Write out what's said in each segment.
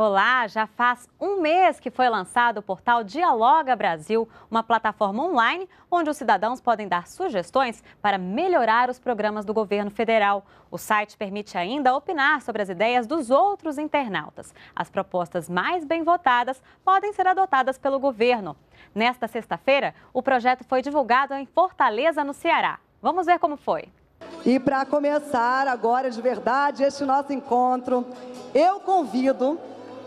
Olá, já faz um mês que foi lançado o portal Dialoga Brasil, uma plataforma online onde os cidadãos podem dar sugestões para melhorar os programas do governo federal. O site permite ainda opinar sobre as ideias dos outros internautas. As propostas mais bem votadas podem ser adotadas pelo governo. Nesta sexta-feira, o projeto foi divulgado em Fortaleza, no Ceará. Vamos ver como foi. E para começar agora de verdade este nosso encontro, eu convido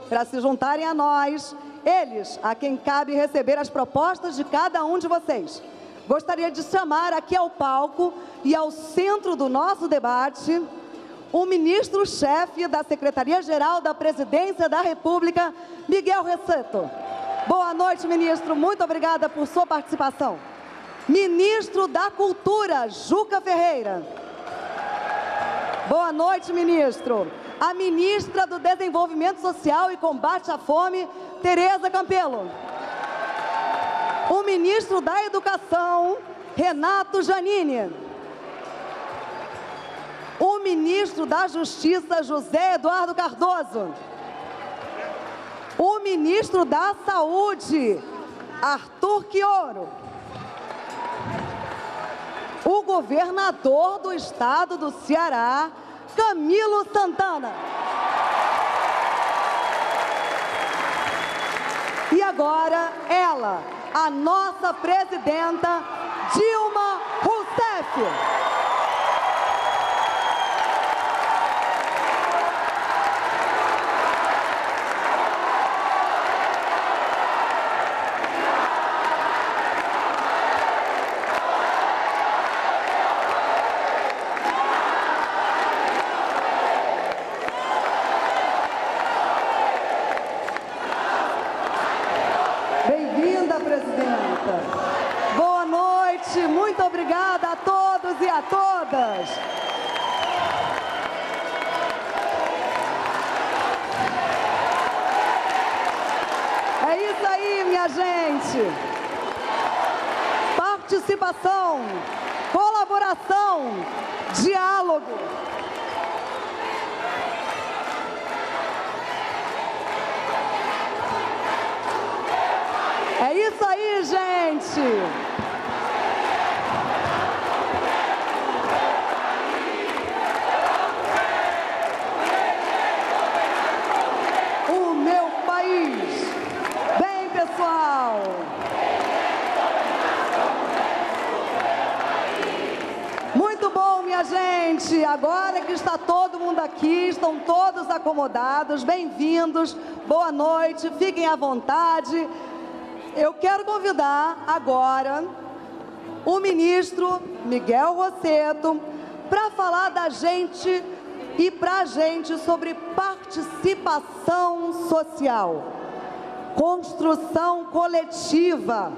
para se juntarem a nós, eles, a quem cabe receber as propostas de cada um de vocês. Gostaria de chamar aqui ao palco e ao centro do nosso debate o ministro-chefe da Secretaria-Geral da Presidência da República, Miguel Rosseto. Boa noite, ministro. Muito obrigada por sua participação. Ministro da Cultura, Juca Ferreira. Boa noite, ministro. A ministra do Desenvolvimento Social e Combate à Fome, Tereza Campelo. O ministro da Educação, Renato Janine. O ministro da Justiça, José Eduardo Cardoso. O ministro da Saúde, Arthur Quioro. O governador do estado do Ceará, Camilo Santana. E agora ela, a nossa presidenta, Dilma Rousseff. Bem-vinda, presidenta. Boa noite, muito obrigada a todos e a todas. É isso aí, minha gente. Participação, colaboração, diálogo. É isso aí, gente! O meu país! Bem, pessoal! Muito bom, minha gente! Agora que está todo mundo aqui, estão todos acomodados, bem-vindos, boa noite, fiquem à vontade. Eu quero convidar agora o ministro Miguel Rosseto para falar da gente e para a gente sobre participação social, construção coletiva.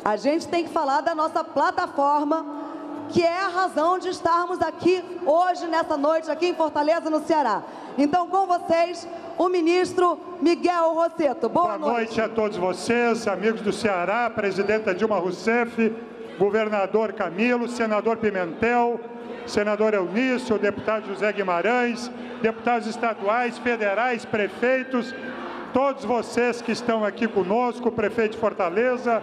A gente tem que falar da nossa plataforma, que é a razão de estarmos aqui hoje, nessa noite, aqui em Fortaleza, no Ceará. Então, com vocês, o ministro Miguel Rosseto. Boa noite a todos vocês, amigos do Ceará, presidenta Dilma Rousseff, governador Camilo, senador Pimentel, senador Eunício, deputado José Guimarães, deputados estaduais, federais, prefeitos, todos vocês que estão aqui conosco, prefeito de Fortaleza,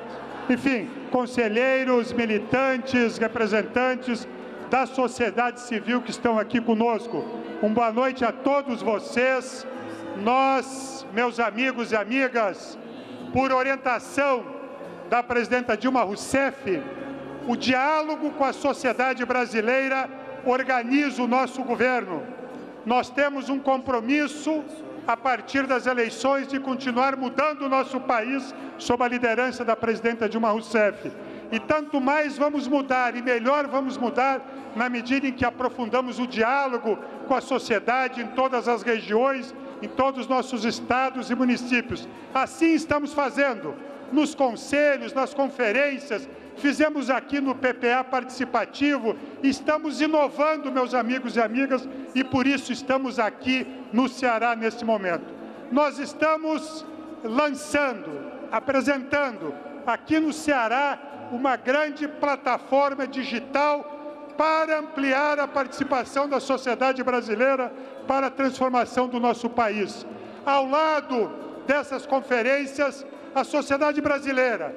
enfim, conselheiros, militantes, representantes da sociedade civil que estão aqui conosco. Uma boa noite a todos vocês. Nós, meus amigos e amigas, por orientação da presidenta Dilma Rousseff, o diálogo com a sociedade brasileira organiza o nosso governo. Nós temos um compromisso, a partir das eleições, de continuar mudando o nosso país sob a liderança da presidenta Dilma Rousseff. E tanto mais vamos mudar, e melhor vamos mudar, na medida em que aprofundamos o diálogo com a sociedade em todas as regiões, em todos os nossos estados e municípios. Assim estamos fazendo, nos conselhos, nas conferências, fizemos aqui no PPA participativo, estamos inovando, meus amigos e amigas, e por isso estamos aqui no Ceará nesse momento. Nós estamos lançando, apresentando aqui no Ceará uma grande plataforma digital para ampliar a participação da sociedade brasileira para a transformação do nosso país. Ao lado dessas conferências, a sociedade brasileira,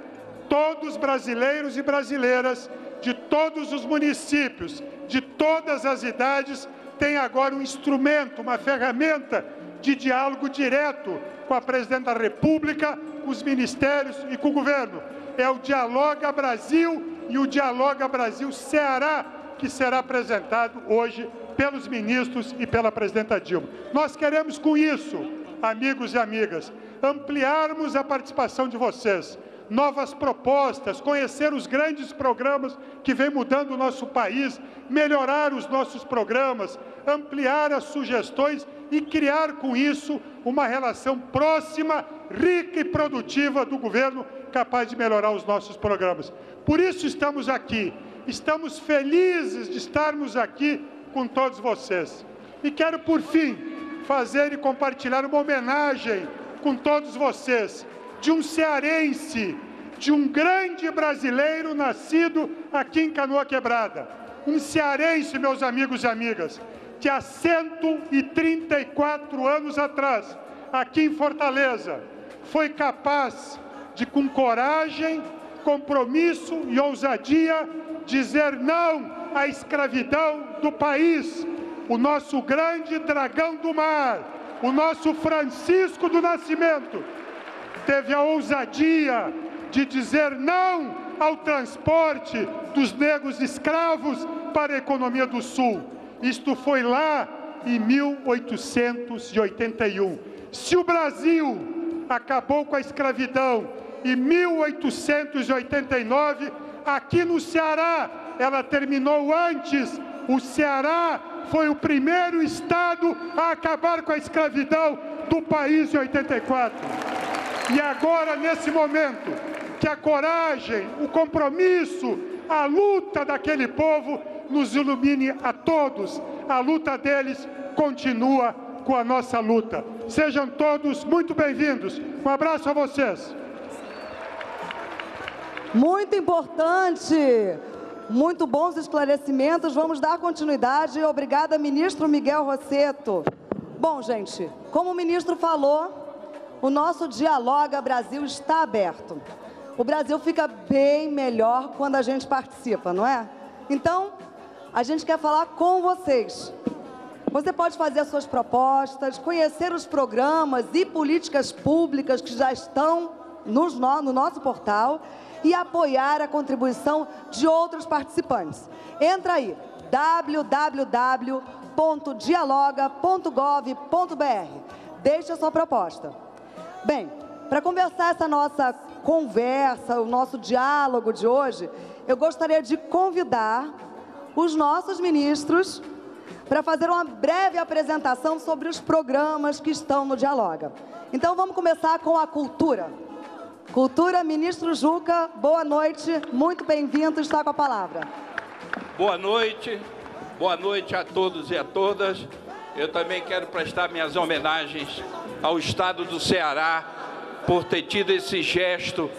todos brasileiros e brasileiras, de todos os municípios, de todas as idades, têm agora um instrumento, uma ferramenta de diálogo direto com a Presidente da República, com os ministérios e com o governo. É o Dialoga Brasil e o Dialoga Brasil Ceará, que será apresentado hoje pelos ministros e pela Presidenta Dilma. Nós queremos, com isso, amigos e amigas, ampliarmos a participação de vocês, novas propostas, conhecer os grandes programas que vêm mudando o nosso país, melhorar os nossos programas, ampliar as sugestões e criar com isso uma relação próxima, rica e produtiva do governo, capaz de melhorar os nossos programas. Por isso estamos aqui, estamos felizes de estarmos aqui com todos vocês. E quero, por fim, fazer e compartilhar uma homenagem com todos vocês, de um cearense, de um grande brasileiro nascido aqui em Canoa Quebrada. Um cearense, meus amigos e amigas, que há 134 anos atrás, aqui em Fortaleza, foi capaz de, com coragem, compromisso e ousadia, dizer não à escravidão do país. O nosso grande dragão do mar, o nosso Francisco do Nascimento, teve a ousadia de dizer não ao transporte dos negros escravos para a economia do Sul. Isto foi lá em 1881. Se o Brasil acabou com a escravidão em 1889, aqui no Ceará ela terminou antes. O Ceará foi o primeiro estado a acabar com a escravidão do país em 84. E agora, nesse momento, que a coragem, o compromisso, a luta daquele povo nos ilumine a todos. A luta deles continua com a nossa luta. Sejam todos muito bem-vindos. Um abraço a vocês. Muito importante. Muito bons esclarecimentos. Vamos dar continuidade. Obrigada, ministro Miguel Rossetto. Bom, gente, como o ministro falou, o nosso Dialoga Brasil está aberto. O Brasil fica bem melhor quando a gente participa, não é? Então, a gente quer falar com vocês. Você pode fazer as suas propostas, conhecer os programas e políticas públicas que já estão no nosso portal e apoiar a contribuição de outros participantes. Entra aí, www.dialoga.gov.br. Deixe a sua proposta. Bem, para começar essa nossa conversa, o nosso diálogo de hoje, eu gostaria de convidar os nossos ministros para fazer uma breve apresentação sobre os programas que estão no Dialoga. Então, vamos começar com a cultura. Cultura, ministro Juca, boa noite, muito bem-vindo, está com a palavra. Boa noite a todos e a todas. Eu também quero prestar minhas homenagens ao Estado do Ceará por ter tido esse gesto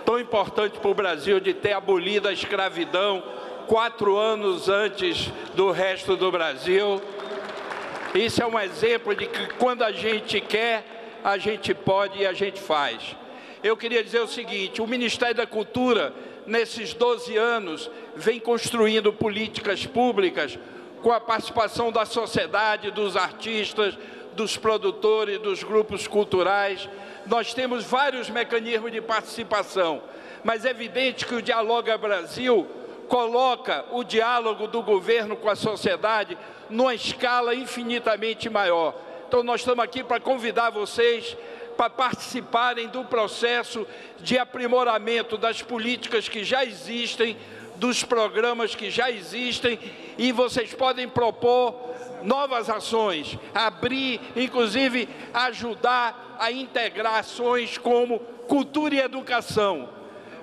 tão importante para o Brasil de ter abolido a escravidão 4 anos antes do resto do Brasil. Isso é um exemplo de que quando a gente quer, a gente pode e a gente faz. Eu queria dizer o seguinte, o Ministério da Cultura, nesses 12 anos, vem construindo políticas públicas com a participação da sociedade, dos artistas, dos produtores, dos grupos culturais. Nós temos vários mecanismos de participação, mas é evidente que o Dialoga Brasil coloca o diálogo do governo com a sociedade numa escala infinitamente maior. Então, nós estamos aqui para convidar vocês para participarem do processo de aprimoramento das políticas que já existem, dos programas que já existem, e vocês podem propor novas ações, abrir, inclusive, ajudar a integrar ações como cultura e educação.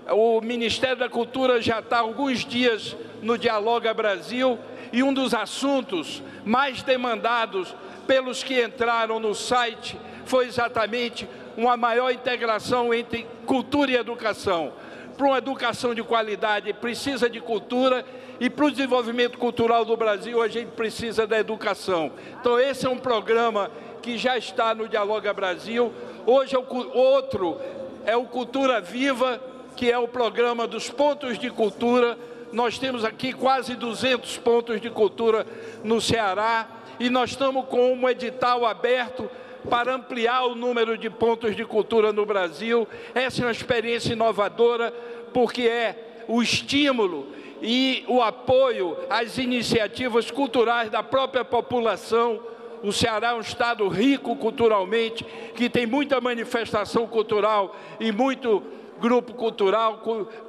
O Ministério da Cultura já está há alguns dias no Dialoga Brasil e um dos assuntos mais demandados pelos que entraram no site foi exatamente uma maior integração entre cultura e educação. Para uma educação de qualidade precisa de cultura e para o desenvolvimento cultural do Brasil a gente precisa da educação. Então esse é um programa que já está no Dialoga Brasil. Hoje outro é o Cultura Viva, que é o programa dos pontos de cultura. Nós temos aqui quase 200 pontos de cultura no Ceará e nós estamos com um edital aberto para ampliar o número de pontos de cultura no Brasil. Essa é uma experiência inovadora, porque é o estímulo e o apoio às iniciativas culturais da própria população. O Ceará é um estado rico culturalmente, que tem muita manifestação cultural e muito grupo cultural,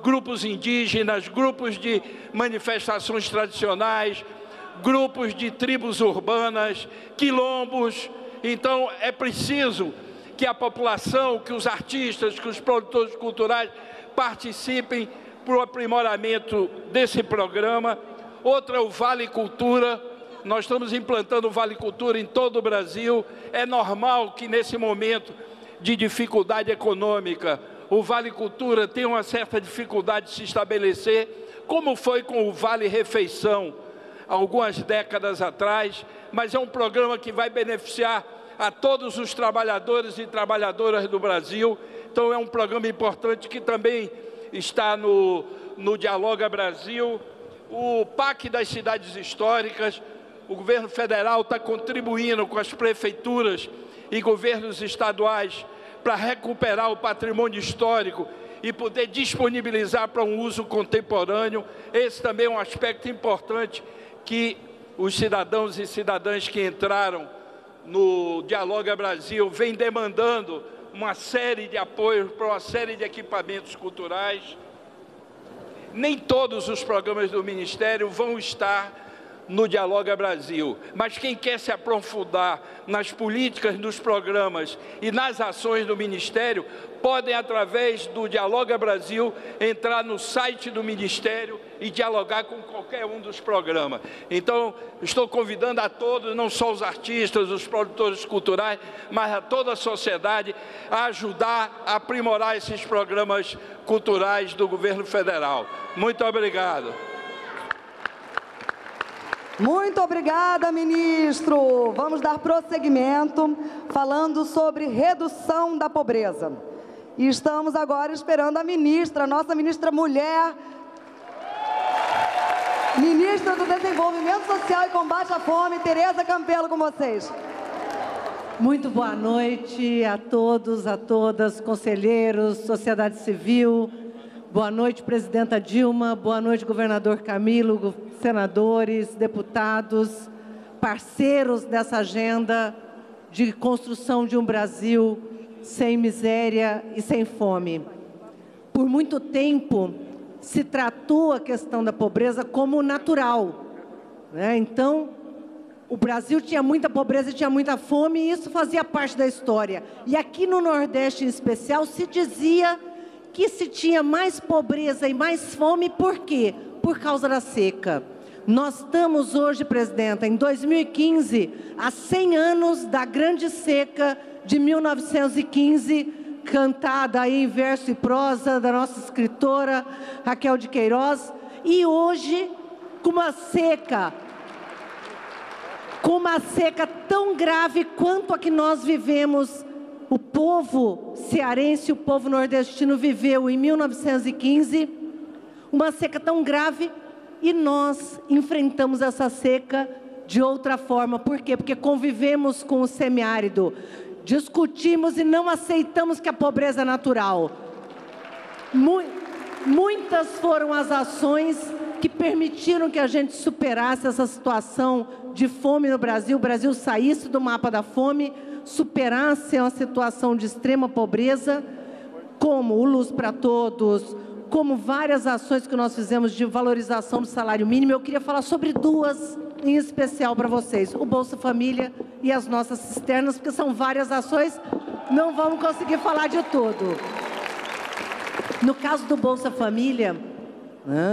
grupos indígenas, grupos de manifestações tradicionais, grupos de tribos urbanas, quilombos. Então, é preciso que a população, que os artistas, que os produtores culturais participem para o aprimoramento desse programa. Outra é o Vale Cultura. Nós estamos implantando o Vale Cultura em todo o Brasil. É normal que, nesse momento de dificuldade econômica, o Vale Cultura tenha uma certa dificuldade de se estabelecer, como foi com o Vale Refeição, algumas décadas atrás, mas é um programa que vai beneficiar a todos os trabalhadores e trabalhadoras do Brasil. Então, é um programa importante que também está no Dialoga Brasil. O PAC das Cidades Históricas, o governo federal está contribuindo com as prefeituras e governos estaduais para recuperar o patrimônio histórico e poder disponibilizar para um uso contemporâneo. Esse também é um aspecto importante que os cidadãos e cidadãs que entraram no Dialoga Brasil vêm demandando uma série de apoios para uma série de equipamentos culturais. Nem todos os programas do Ministério vão estar no Dialoga Brasil, mas quem quer se aprofundar nas políticas, nos programas e nas ações do Ministério, podem, através do Dialoga Brasil, entrar no site do Ministério e dialogar com qualquer um dos programas. Então, estou convidando a todos, não só os artistas, os produtores culturais, mas a toda a sociedade a ajudar a aprimorar esses programas culturais do governo federal. Muito obrigado. Muito obrigada, ministro. Vamos dar prosseguimento falando sobre redução da pobreza. E estamos agora esperando a ministra, a nossa ministra mulher, ministra do Desenvolvimento Social e Combate à Fome, Tereza Campelo, com vocês. Muito boa noite a todos, a todas, conselheiros, sociedade civil. Boa noite, presidenta Dilma. Boa noite, governador Camilo, senadores, deputados, parceiros dessa agenda de construção de um Brasil sem miséria e sem fome. Por muito tempo, se tratou a questão da pobreza como natural, né? Então, o Brasil tinha muita pobreza e tinha muita fome, e isso fazia parte da história. E aqui no Nordeste, em especial, se dizia que se tinha mais pobreza e mais fome, por quê? Por causa da seca. Nós estamos hoje, presidenta, em 2015, há 100 anos da grande seca de 1915, cantada aí em verso e prosa da nossa escritora Raquel de Queiroz, e hoje, com uma seca tão grave quanto a que nós vivemos, o povo cearense, o povo nordestino viveu em 1915, uma seca tão grave, e nós enfrentamos essa seca de outra forma. Por quê? Porque convivemos com o semiárido, discutimos e não aceitamos que a pobreza é natural. Muitas foram as ações que permitiram que a gente superasse essa situação de fome no Brasil, o Brasil saísse do mapa da fome, superasse uma situação de extrema pobreza, como o Luz para Todos, como várias ações que nós fizemos de valorização do salário mínimo. Eu queria falar sobre duas em especial para vocês, o Bolsa Família e as nossas cisternas, porque são várias ações, não vamos conseguir falar de tudo. No caso do Bolsa Família,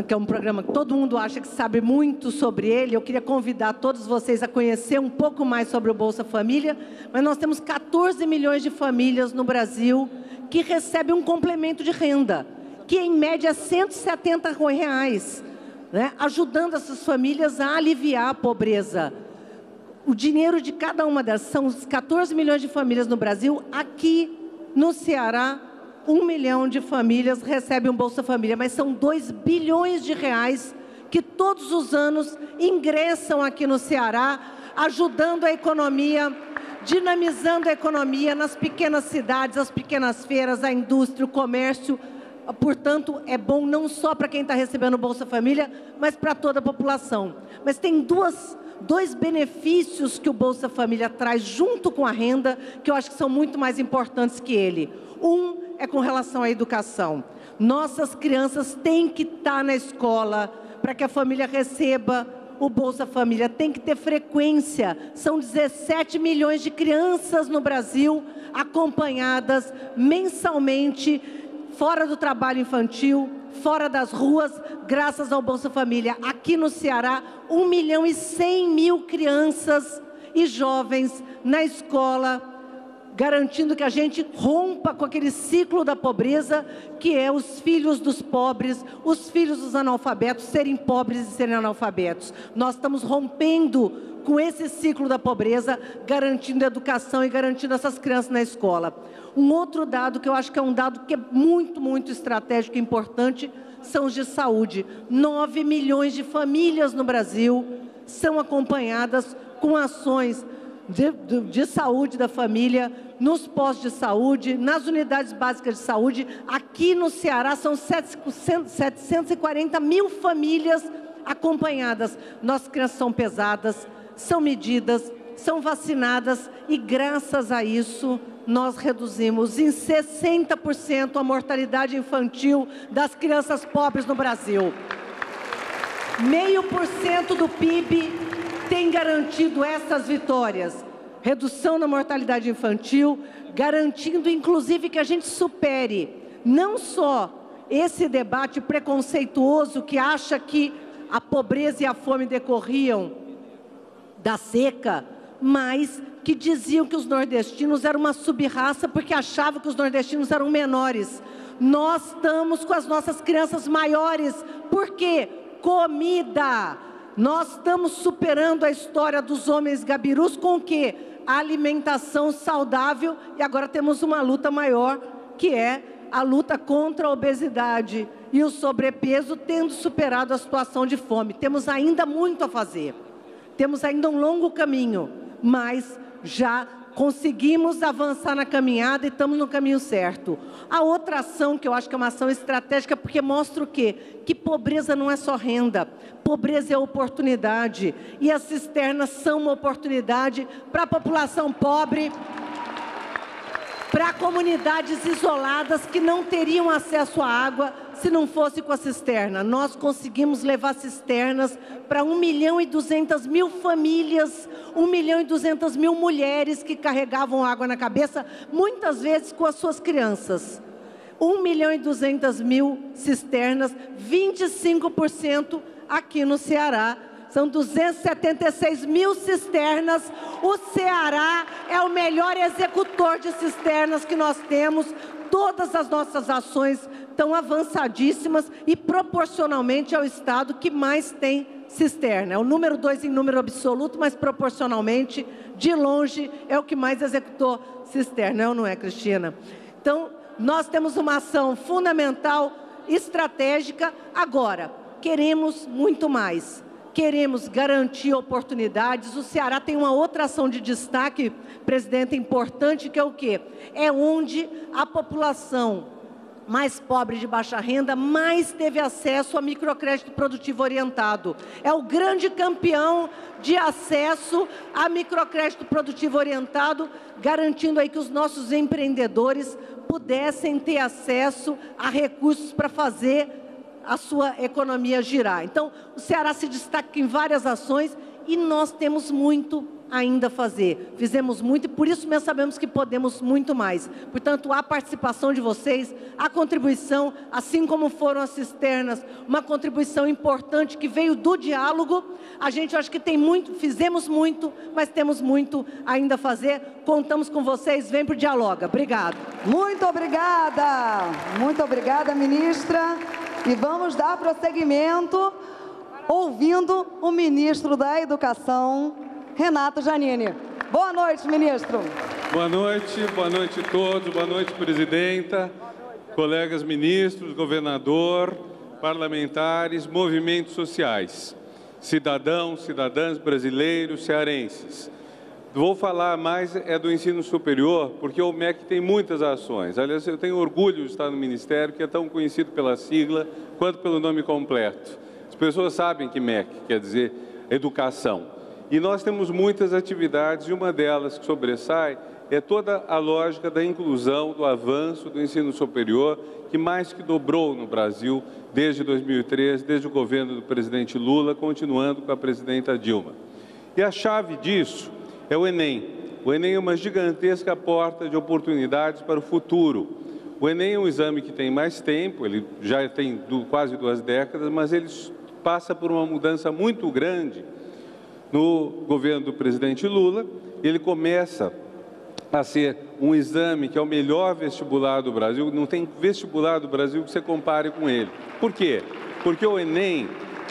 que é um programa que todo mundo acha que sabe muito sobre ele, eu queria convidar todos vocês a conhecer um pouco mais sobre o Bolsa Família, mas nós temos 14 milhões de famílias no Brasil que recebem um complemento de renda, que em média é R$170, né, ajudando essas famílias a aliviar a pobreza. o dinheiro de cada uma delas. São 14 milhões de famílias no Brasil. Aqui no Ceará, 1 milhão de famílias recebem um Bolsa Família, mas são 2 bilhões de reais que todos os anos ingressam aqui no Ceará, ajudando a economia, dinamizando a economia nas pequenas cidades, as pequenas feiras, a indústria, o comércio. Portanto, é bom não só para quem está recebendo o Bolsa Família, mas para toda a população. Mas tem dois benefícios que o Bolsa Família traz junto com a renda, que eu acho que são muito mais importantes que ele. Um é com relação à educação. Nossas crianças têm que estar na escola para que a família receba o Bolsa Família. Tem que ter frequência. São 17 milhões de crianças no Brasil acompanhadas mensalmente, fora do trabalho infantil, fora das ruas, graças ao Bolsa Família. Aqui no Ceará, 1 milhão e 100 mil crianças e jovens na escola, garantindo que a gente rompa com aquele ciclo da pobreza, que é os filhos dos pobres, os filhos dos analfabetos serem pobres e serem analfabetos. Nós estamos rompendo com esse ciclo da pobreza, garantindo educação e garantindo essas crianças na escola. Um outro dado que eu acho que é um dado que é muito, muito estratégico e importante, são os de saúde. 9 milhões de famílias no Brasil são acompanhadas com ações de saúde da família, nos postos de saúde, nas unidades básicas de saúde. Aqui no Ceará são 740 mil famílias acompanhadas. Nossas crianças são pesadas, são medidas, são vacinadas e graças a isso nós reduzimos em 60% a mortalidade infantil das crianças pobres no Brasil. 0,5% do PIB tem garantido essas vitórias. Redução na mortalidade infantil, garantindo inclusive que a gente supere não só esse debate preconceituoso que acha que a pobreza e a fome decorriam da seca, mas que diziam que os nordestinos eram uma sub-raça porque achavam que os nordestinos eram menores. Nós estamos com as nossas crianças maiores. Por quê? Comida. Nós estamos superando a história dos homens gabirus com o quê? A alimentação saudável, e agora temos uma luta maior, que é a luta contra a obesidade e o sobrepeso, tendo superado a situação de fome. Temos ainda muito a fazer. Temos ainda um longo caminho, mas já conseguimos avançar na caminhada e estamos no caminho certo. A outra ação, que eu acho que é uma ação estratégica, porque mostra o quê? Que pobreza não é só renda, pobreza é oportunidade. E as cisternas são uma oportunidade para a população pobre, para comunidades isoladas que não teriam acesso à água se não fosse com a cisterna. Nós conseguimos levar cisternas para 1 milhão e 200 mil famílias, 1 milhão e 200 mil mulheres que carregavam água na cabeça, muitas vezes com as suas crianças. 1 milhão e 200 mil cisternas, 25% aqui no Ceará. São 276 mil cisternas. O Ceará é o melhor executor de cisternas que nós temos. Todas as nossas ações estão avançadíssimas e proporcionalmente é o estado que mais tem cisterna. É o número 2 em número absoluto, mas proporcionalmente, de longe, é o que mais executou cisterna. É ou não é, Cristina? Então, nós temos uma ação fundamental, estratégica. Agora, queremos muito mais. Queremos garantir oportunidades. O Ceará tem uma outra ação de destaque, presidente, importante, que é o quê? É onde a população mais pobre de baixa renda mais teve acesso a microcrédito produtivo orientado. É o grande campeão de acesso a microcrédito produtivo orientado, garantindo aí que os nossos empreendedores pudessem ter acesso a recursos para fazer a sua economia girar. Então, o Ceará se destaca em várias ações e nós temos muito ainda a fazer. Fizemos muito e por isso mesmo sabemos que podemos muito mais. Portanto, a participação de vocês, a contribuição, assim como foram as cisternas, uma contribuição importante que veio do diálogo. A gente acha que tem muito, fizemos muito, mas temos muito ainda a fazer. Contamos com vocês, vem para o Dialoga. Obrigada. Muito obrigada, ministra. E vamos dar prosseguimento ouvindo o ministro da Educação, Renato Giannini. Boa noite, ministro. Boa noite a todos, boa noite, presidenta, colegas ministros, governador, parlamentares, movimentos sociais, cidadãos, cidadãs brasileiros, cearenses. Vou falar mais do ensino superior, porque o MEC tem muitas ações. Aliás, eu tenho orgulho de estar no Ministério, que é tão conhecido pela sigla quanto pelo nome completo. As pessoas sabem que MEC quer dizer educação. E nós temos muitas atividades, e uma delas que sobressai é toda a lógica da inclusão, do avanço do ensino superior, que mais que dobrou no Brasil desde 2013, desde o governo do presidente Lula, continuando com a presidenta Dilma. E a chave disso é o Enem. O Enem é uma gigantesca porta de oportunidades para o futuro. O Enem é um exame que tem mais tempo, ele já tem quase 2 décadas, mas ele passa por uma mudança muito grande no governo do presidente Lula. Ele começa a ser um exame que é o melhor vestibular do Brasil. Não tem vestibular do Brasil que você compare com ele. Por quê? Porque o Enem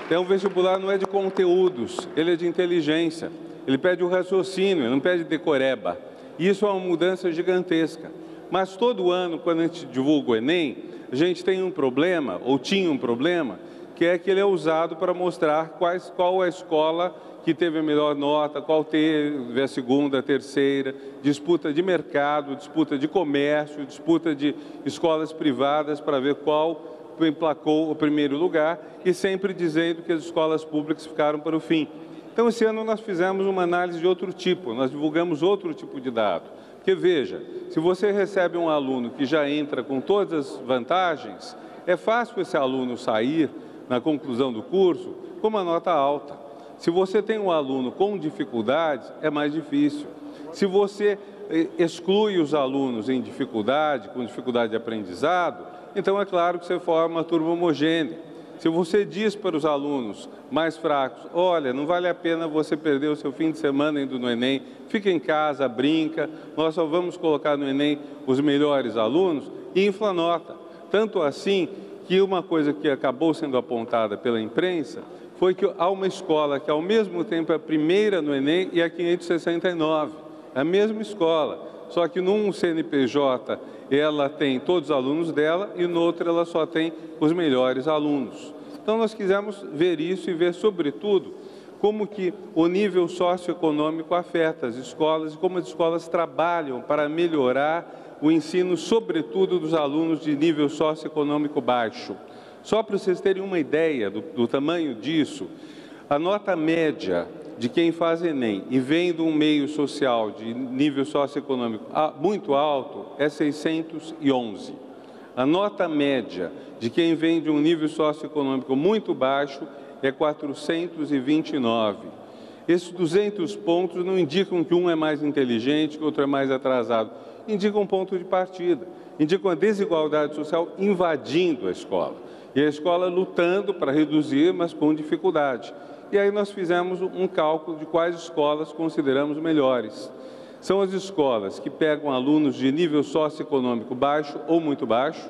é um vestibular, não é de conteúdos, ele é de inteligência. Ele pede o raciocínio, ele não pede decoreba. Isso é uma mudança gigantesca. Mas todo ano, quando a gente divulga o Enem, a gente tem um problema, ou tinha um problema, que é que ele é usado para mostrar qual a escola que teve a melhor nota, qual teve a segunda, a terceira, disputa de mercado, disputa de comércio, disputa de escolas privadas para ver qual emplacou o primeiro lugar, e sempre dizendo que as escolas públicas ficaram para o fim. Então, esse ano nós fizemos uma análise de outro tipo, nós divulgamos outro tipo de dado. Porque, veja, se você recebe um aluno que já entra com todas as vantagens, é fácil esse aluno sair, na conclusão do curso, com uma nota alta. Se você tem um aluno com dificuldades, é mais difícil. Se você exclui os alunos em dificuldade, com dificuldade de aprendizado, então é claro que você forma uma turma homogênea. Se você diz para os alunos mais fracos, olha, não vale a pena você perder o seu fim de semana indo no Enem, fica em casa, brinca, nós só vamos colocar no Enem os melhores alunos, e infla a nota. Tanto assim que uma coisa que acabou sendo apontada pela imprensa foi que há uma escola que ao mesmo tempo é a primeira no Enem e a 569, é a mesma escola, só que num CNPJ ela tem todos os alunos dela e no outro ela só tem os melhores alunos. Então nós quisemos ver isso e ver, sobretudo, como que o nível socioeconômico afeta as escolas e como as escolas trabalham para melhorar o ensino, sobretudo dos alunos de nível socioeconômico baixo. Só para vocês terem uma ideia do tamanho disso, a nota média de quem faz Enem e vem de um meio social de nível socioeconômico muito alto é 611. A nota média de quem vem de um nível socioeconômico muito baixo é 429. Esses 200 pontos não indicam que um é mais inteligente, que o outro é mais atrasado. Indicam um ponto de partida, indicam a desigualdade social invadindo a escola. E a escola lutando para reduzir, mas com dificuldade. E aí nós fizemos um cálculo de quais escolas consideramos melhores. São as escolas que pegam alunos de nível socioeconômico baixo ou muito baixo,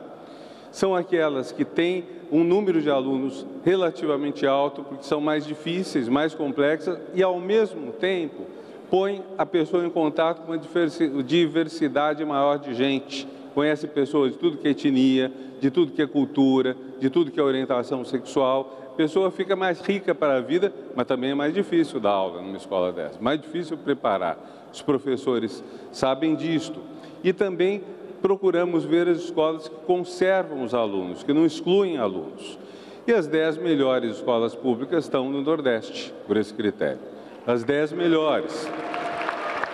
são aquelas que têm um número de alunos relativamente alto, porque são mais difíceis, mais complexas, e ao mesmo tempo põem a pessoa em contato com uma diversidade maior de gente. Conhece pessoas de tudo que é etnia, de tudo que é cultura, de tudo que é orientação sexual. A pessoa fica mais rica para a vida, mas também é mais difícil dar aula numa escola dessa, mais difícil preparar. Os professores sabem disto. E também procuramos ver as escolas que conservam os alunos, que não excluem alunos. E as 10 melhores escolas públicas estão no Nordeste, por esse critério. As 10 melhores.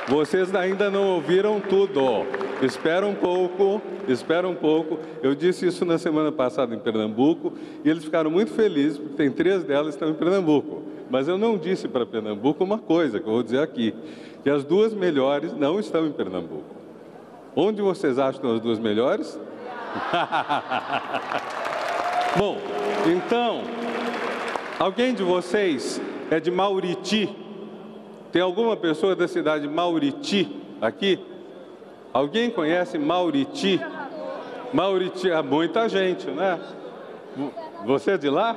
Vocês ainda não ouviram tudo. Espera um pouco, espera um pouco. Eu disse isso na semana passada em Pernambuco e eles ficaram muito felizes porque tem 3 delas que estão em Pernambuco. Mas eu não disse para Pernambuco uma coisa que eu vou dizer aqui, que as 2 melhores não estão em Pernambuco. Onde vocês acham que estão as 2 melhores? Bom, então, alguém de vocês é de Mauriti? Tem alguma pessoa da cidade de Mauriti aqui? Alguém conhece Mauriti? Mauriti, há muita gente, né? Você é de lá?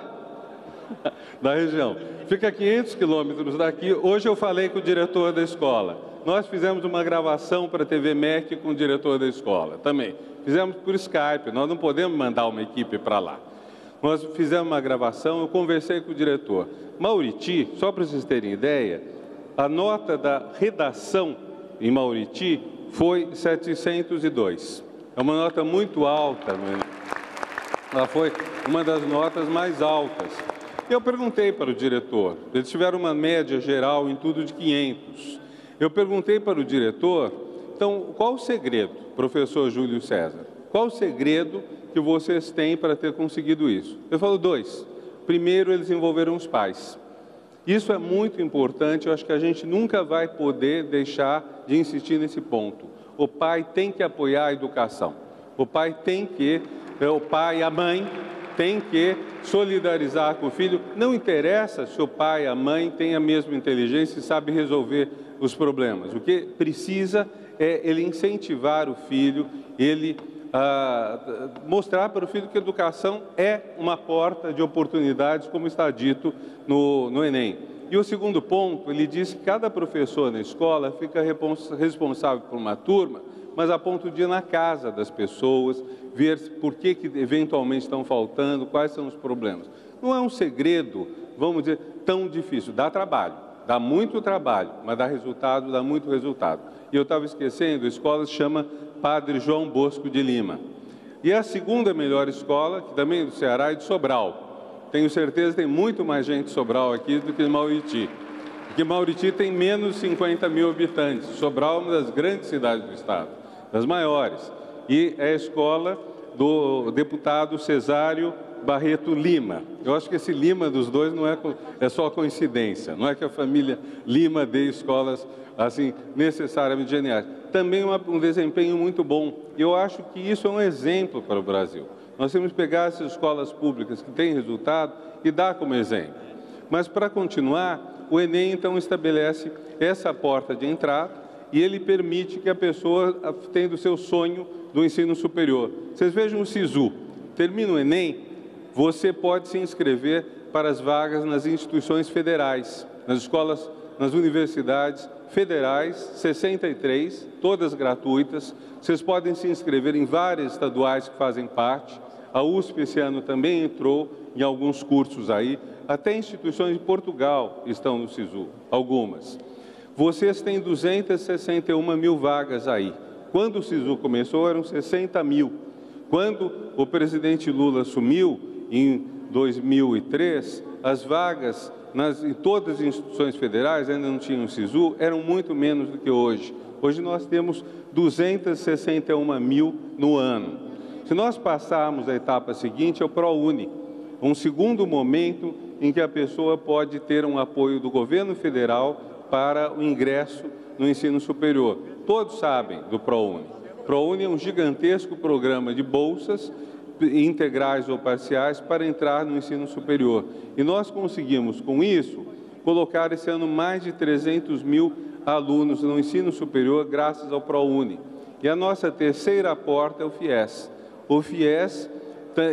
da região. Fica a 500 quilômetros daqui. Hoje eu falei com o diretor da escola. Nós fizemos uma gravação para a TV MEC com o diretor da escola também. Fizemos por Skype, nós não podemos mandar uma equipe para lá. Nós fizemos uma gravação, eu conversei com o diretor. Mauriti, só para vocês terem ideia, a nota da redação em Mauriti foi 702. É uma nota muito alta, não é? Ela foi uma das notas mais altas. Eu perguntei para o diretor, eles tiveram uma média geral em tudo de 500. Eu perguntei para o diretor, então, qual o segredo, professor Júlio César? Qual o segredo que vocês têm para ter conseguido isso? Ele falou 2. Primeiro, eles envolveram os pais. Isso é muito importante, eu acho que a gente nunca vai poder deixar de insistir nesse ponto. O pai tem que apoiar a educação. O pai e a mãe tem que solidarizar com o filho. Não interessa se o pai e a mãe têm a mesma inteligência e sabem resolver os problemas. O que precisa é ele incentivar o filho, ele mostrar para o filho que a educação é uma porta de oportunidades, como está dito no Enem. E o segundo ponto, ele diz que cada professor na escola fica responsável por uma turma, mas a ponto de ir na casa das pessoas, ver por que eventualmente estão faltando, quais são os problemas. Não é um segredo, vamos dizer, tão difícil. Dá trabalho, dá muito trabalho, mas dá muito resultado. E eu estava esquecendo, a escola se chama Padre João Bosco de Lima. E a segunda melhor escola, que também é do Ceará, é de Sobral. Tenho certeza que tem muito mais gente de Sobral aqui do que de Mauriti. Porque Mauriti tem menos de 50 mil habitantes. Sobral é uma das grandes cidades do estado, das maiores. E é a escola do deputado Cesário Barreto Lima. Eu acho que esse Lima dos dois não é só coincidência. Não é que a família Lima dê escolas assim necessariamente geniais. Também um desempenho muito bom. Eu acho que isso é um exemplo para o Brasil. Nós temos que pegar essas escolas públicas que têm resultado e dar como exemplo. Mas, para continuar, o Enem, então, estabelece essa porta de entrada e ele permite que a pessoa tenha o seu sonho do ensino superior. Vocês vejam o SISU. Termina o Enem, você pode se inscrever para as vagas nas instituições federais, nas escolas, nas universidades federais, 63, todas gratuitas. Vocês podem se inscrever em várias estaduais que fazem parte. A USP esse ano também entrou em alguns cursos aí. Até instituições de Portugal estão no SISU, algumas. Vocês têm 261 mil vagas aí. Quando o SISU começou, eram 60 mil. Quando o presidente Lula assumiu, em 2003, as vagas em todas as instituições federais, ainda não tinham SISU, eram muito menos do que hoje. Hoje nós temos 261 mil no ano. Se nós passarmos a etapa seguinte, é o ProUni, um segundo momento em que a pessoa pode ter um apoio do governo federal para o ingresso no ensino superior. Todos sabem do ProUni. ProUni é um gigantesco programa de bolsas integrais ou parciais para entrar no ensino superior. E nós conseguimos, com isso, colocar esse ano mais de 300 mil alunos no ensino superior graças ao ProUni. E a nossa terceira porta é o FIES. O FIES,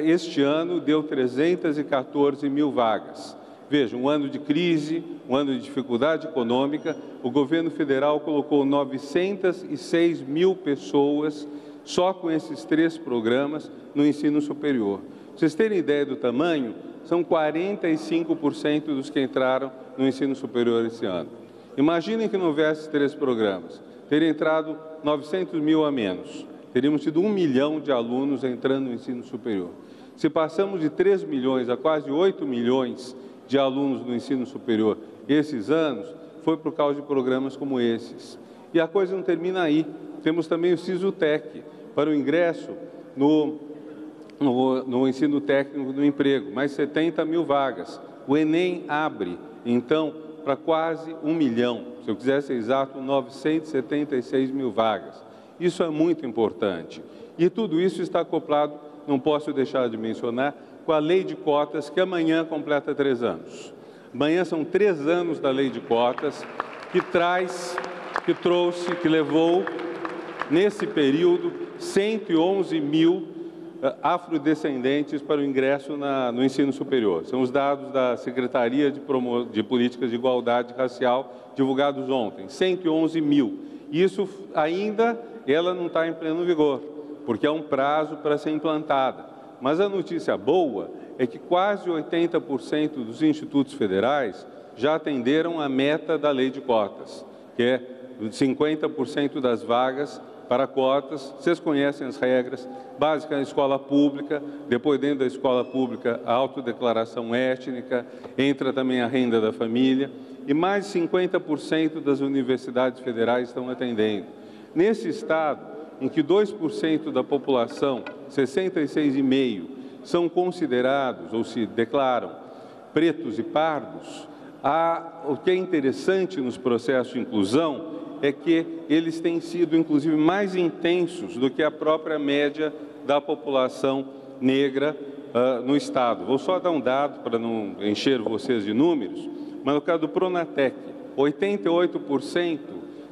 este ano, deu 314 mil vagas. Veja, um ano de crise, um ano de dificuldade econômica, o governo federal colocou 906 mil pessoas só com esses 3 programas no ensino superior. Para vocês terem ideia do tamanho, são 45% dos que entraram no ensino superior esse ano. Imaginem que não houvesse 3 programas. Teria entrado 900 mil a menos. Teríamos tido 1 milhão de alunos entrando no ensino superior. Se passamos de 3 milhões a quase 8 milhões de alunos no ensino superior esses anos, foi por causa de programas como esses. E a coisa não termina aí. Temos também o SISUTEC, para o ingresso no ensino técnico do emprego, mais 70 mil vagas. O Enem abre, então, para quase 1 milhão, se eu quiser ser exato, 976 mil vagas. Isso é muito importante. E tudo isso está acoplado, não posso deixar de mencionar, com a lei de cotas, que amanhã completa 3 anos. Amanhã são 3 anos da lei de cotas, que levou, nesse período, 111 mil afrodescendentes para o ingresso no ensino superior. São os dados da Secretaria de Políticas de Igualdade Racial, divulgados ontem, 111 mil. Isso ainda, ela não está em pleno vigor, porque é um prazo para ser implantada. Mas a notícia boa é que quase 80% dos institutos federais já atenderam a meta da lei de cotas, que é 50% das vagas para cotas. Vocês conhecem as regras básicas na escola pública, depois dentro da escola pública a autodeclaração étnica, entra também a renda da família, e mais de 50% das universidades federais estão atendendo. Nesse estado, em que 2% da população, 66,5%, são considerados ou se declaram pretos e pardos, o que é interessante nos processos de inclusão é que eles têm sido, inclusive, mais intensos do que a própria média da população negra no Estado. Vou só dar um dado para não encher vocês de números, mas no caso do Pronatec, 88%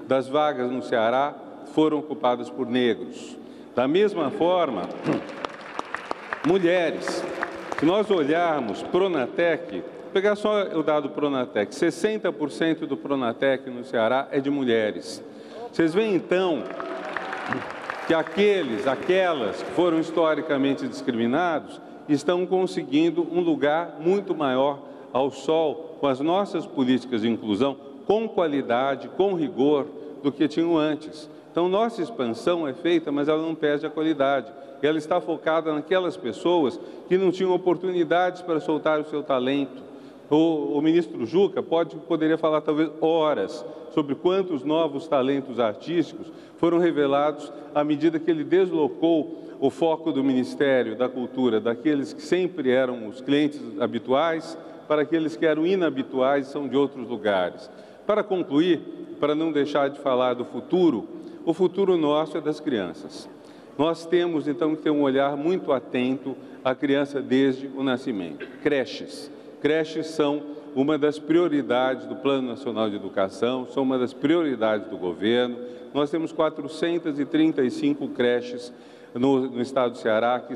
das vagas no Ceará foram ocupadas por negros. Da mesma forma, mulheres. Se nós olharmos Pronatec, pegar só o dado Pronatec, 60% do Pronatec no Ceará é de mulheres. Vocês veem, então, que aquelas que foram historicamente discriminados estão conseguindo um lugar muito maior ao sol com as nossas políticas de inclusão, com qualidade, com rigor, do que tinham antes. Então, nossa expansão é feita, mas ela não perde a qualidade. Ela está focada naquelas pessoas que não tinham oportunidades para soltar o seu talento. O ministro Juca poderia falar talvez horas sobre quantos novos talentos artísticos foram revelados à medida que ele deslocou o foco do Ministério da Cultura daqueles que sempre eram os clientes habituais para aqueles que eram inabituais e são de outros lugares. Para concluir, para não deixar de falar do futuro, o futuro nosso é das crianças. Nós temos, então, que ter um olhar muito atento à criança desde o nascimento. Creches. Creches são uma das prioridades do Plano Nacional de Educação, são uma das prioridades do governo. Nós temos 435 creches no estado do Ceará que